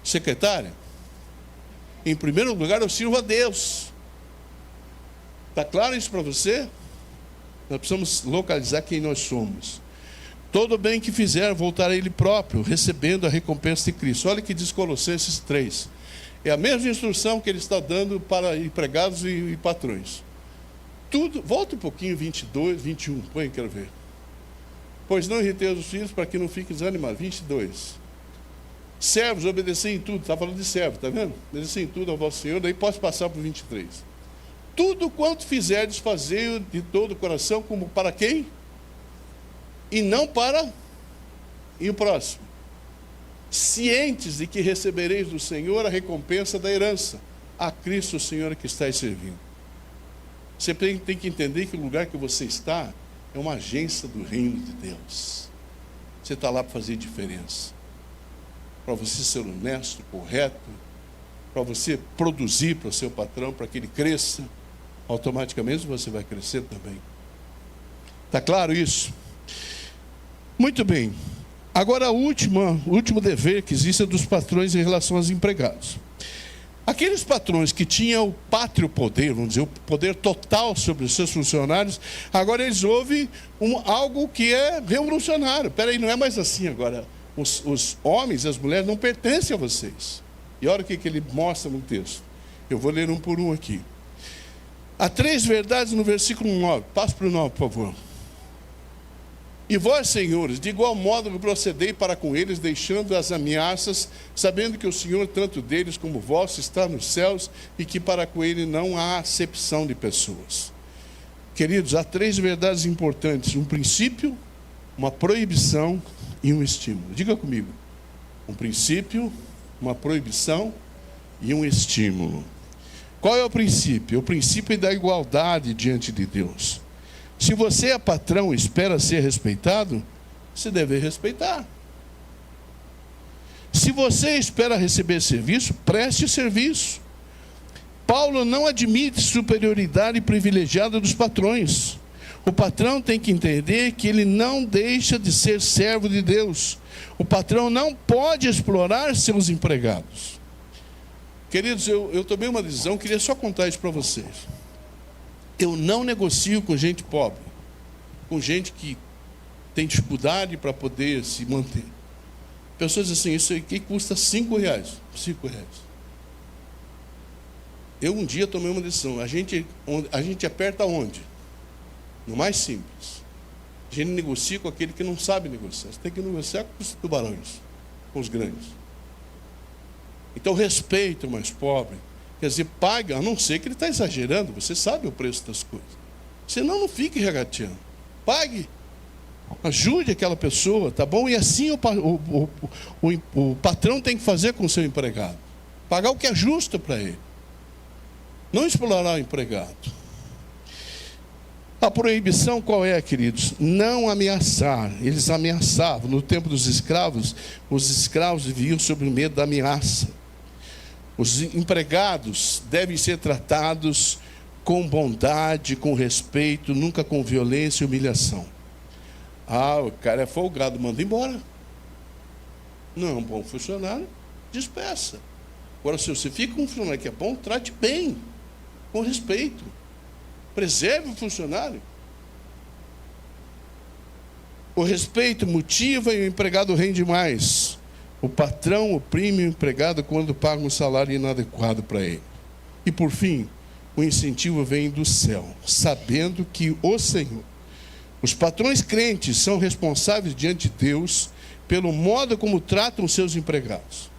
secretária. Em primeiro lugar, eu sirvo a Deus. Está claro isso para você? Nós precisamos localizar quem nós somos. Todo bem que fizer, voltará a Ele próprio, recebendo a recompensa de Cristo. Olha o que diz Colossenses 3. É a mesma instrução que ele está dando para empregados e patrões. Tudo, volta um pouquinho, 22, 21, põe, quero ver. Pois não irriteis os filhos para que não fiquem desanimados. 22. Servos, obedecei em tudo. Está falando de servo, está vendo? Obedecei em tudo ao vosso Senhor. Daí posso passar para o 23. Tudo quanto fizerdes, fazei de todo o coração, como para quem? E não para e o próximo. Cientes de que recebereis do Senhor a recompensa da herança. A Cristo, o Senhor, que estáis servindo. Você tem que entender que o lugar que você está é uma agência do reino de Deus. Você está lá para fazer diferença. Para você ser honesto, correto, para você produzir para o seu patrão, para que ele cresça, automaticamente você vai crescer também. Está claro isso? Muito bem. Agora o último dever que existe é dos patrões em relação aos empregados. Aqueles patrões que tinham o pátrio poder, vamos dizer, o poder total sobre os seus funcionários, agora eles ouvem algo que é revolucionário. Espera aí, não é mais assim agora. Os homens e as mulheres não pertencem a vocês. E olha o que ele mostra no texto. Eu vou ler um por um aqui. Há 3 verdades no versículo 9. Passa para o 9, por favor. E vós, senhores, de igual modo procedei para com eles, deixando as ameaças, sabendo que o Senhor, tanto deles como vós, está nos céus, e que para com ele não há acepção de pessoas. Queridos, há 3 verdades importantes: um princípio, uma proibição e um estímulo. Diga comigo: um princípio, uma proibição e um estímulo. Qual é o princípio? O princípio é da igualdade diante de Deus. Se você é patrão e espera ser respeitado, você deve respeitar. Se você espera receber serviço, preste serviço. Paulo não admite superioridade privilegiada dos patrões. O patrão tem que entender que ele não deixa de ser servo de Deus. O patrão não pode explorar seus empregados. Queridos, eu tomei uma decisão, queria só contar isso para vocês. Eu não negocio com gente pobre, com gente que tem dificuldade para poder se manter. Pessoas dizem assim: isso aqui custa R$5. R$5. Eu um dia tomei uma decisão. A gente aperta onde? No mais simples. A gente negocia com aquele que não sabe negociar. Você tem que negociar com os tubarões, com os grandes. Então respeita o mais pobre. Quer dizer, paga, a não ser que ele está exagerando. Você sabe o preço das coisas. Senão não fique regateando. Pague. Ajude aquela pessoa, tá bom? E assim o patrão tem que fazer com o seu empregado. Pagar o que é justo para ele. Não explorar o empregado. A proibição qual é, queridos? Não ameaçar. Eles ameaçavam. No tempo dos escravos, os escravos viviam sob o medo da ameaça. Os empregados devem ser tratados com bondade, com respeito, nunca com violência e humilhação. Ah, o cara é folgado, manda embora. Não é um bom funcionário, despeça. Agora, se você fica com um funcionário que é bom, trate bem, com respeito. Preserve o funcionário. O respeito motiva e o empregado rende mais. O patrão oprime o empregado quando paga um salário inadequado para ele. E por fim, o incentivo vem do céu, sabendo que o Senhor, os patrões crentes são responsáveis diante de Deus pelo modo como tratam seus empregados.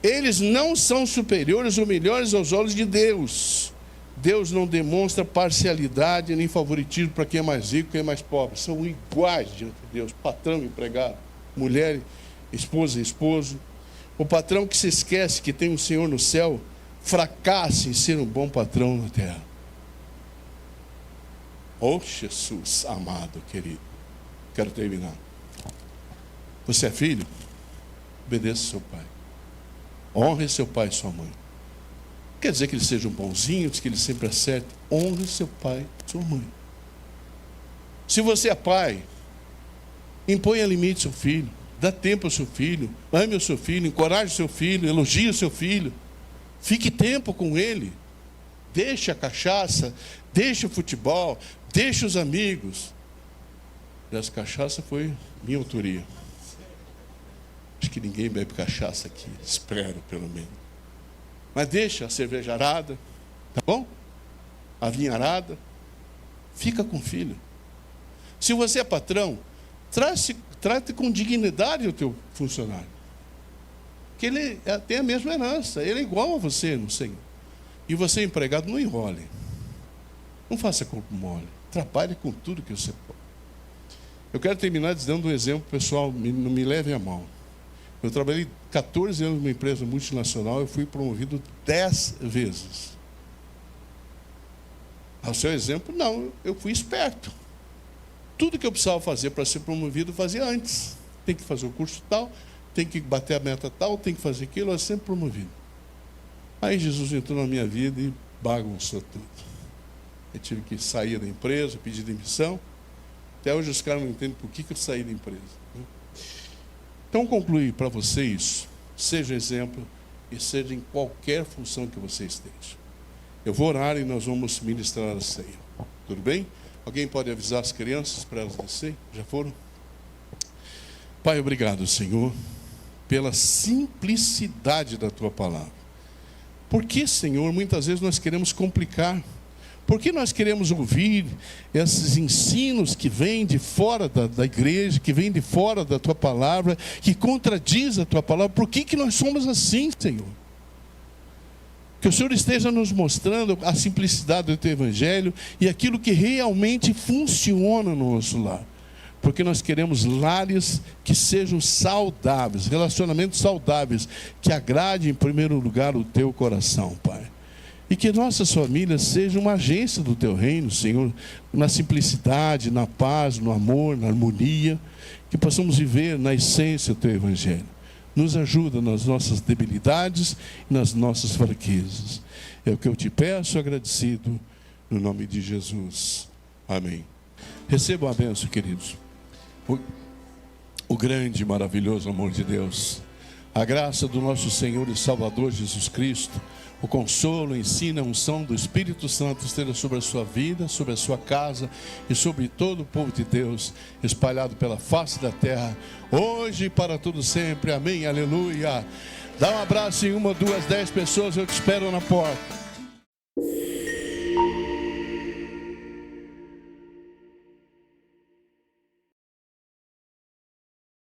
Eles não são superiores ou melhores aos olhos de Deus. Deus não demonstra parcialidade nem favoritismo para quem é mais rico e quem é mais pobre. São iguais diante de Deus. Patrão e empregado, mulher, esposa e esposo. O patrão que se esquece que tem um Senhor no céu, fracassa em ser um bom patrão na terra. Oh, Jesus amado, querido. Quero terminar. Você é filho? Obedeça seu pai. Honre seu pai e sua mãe. Quer dizer que eles sejam bonzinhos, que eles sempre acertem. Honre seu pai e sua mãe. Se você é pai, imponha limite ao seu filho. Dá tempo ao seu filho. Ame o seu filho, encoraje o seu filho, elogie o seu filho. Fique tempo com ele. Deixe a cachaça, deixe o futebol, deixe os amigos. Essa cachaça foi minha autoria. Acho que ninguém bebe cachaça aqui, espero pelo menos. Mas deixa a cerveja arada, tá bom? A vinha arada. Fica com o filho. Se você é patrão, trate com dignidade o teu funcionário. Que ele tem a mesma herança, ele é igual a você, não sei. E você, empregado, não enrole. Não faça corpo mole. Trabalhe com tudo que você pode. Eu quero terminar dando um exemplo, pessoal, não me levem a mal. Eu trabalhei 14 anos numa empresa multinacional, eu fui promovido 10 vezes. Ao seu exemplo, não, eu fui esperto. Tudo que eu precisava fazer para ser promovido, eu fazia antes. Tem que fazer o curso tal, tem que bater a meta tal, tem que fazer aquilo, eu sempre promovido. Aí Jesus entrou na minha vida e bagunçou tudo. Eu tive que sair da empresa, pedir demissão. Até hoje os caras não entendem por que eu saí da empresa. Então, concluir para vocês, seja exemplo e seja em qualquer função que você esteja. Eu vou orar e nós vamos ministrar a ceia. Tudo bem? Alguém pode avisar as crianças para elas descerem? Já foram? Pai, obrigado, Senhor, pela simplicidade da Tua palavra. Porque, Senhor, muitas vezes nós queremos complicar. Porque nós queremos ouvir esses ensinos que vêm de fora da igreja, que vêm de fora da Tua palavra, que contradiz a Tua palavra. Por que nós somos assim, Senhor? Que o Senhor esteja nos mostrando a simplicidade do Teu Evangelho e aquilo que realmente funciona no nosso lar. Porque nós queremos lares que sejam saudáveis, relacionamentos saudáveis, que agradem em primeiro lugar o Teu coração, Pai. E que nossas famílias sejam uma agência do Teu reino, Senhor, na simplicidade, na paz, no amor, na harmonia, que possamos viver na essência do Teu Evangelho. Nos ajuda nas nossas debilidades e nas nossas fraquezas. É o que eu te peço, agradecido, no nome de Jesus. Amém. Recebam a bênção, queridos. O grande e maravilhoso amor de Deus, a graça do nosso Senhor e Salvador Jesus Cristo, o consolo, o ensino, a unção do Espírito Santo esteja sobre a sua vida, sobre a sua casa e sobre todo o povo de Deus espalhado pela face da terra, hoje e para todo sempre. Amém, aleluia. Dá um abraço em 1, 2, 10 pessoas, eu te espero na porta.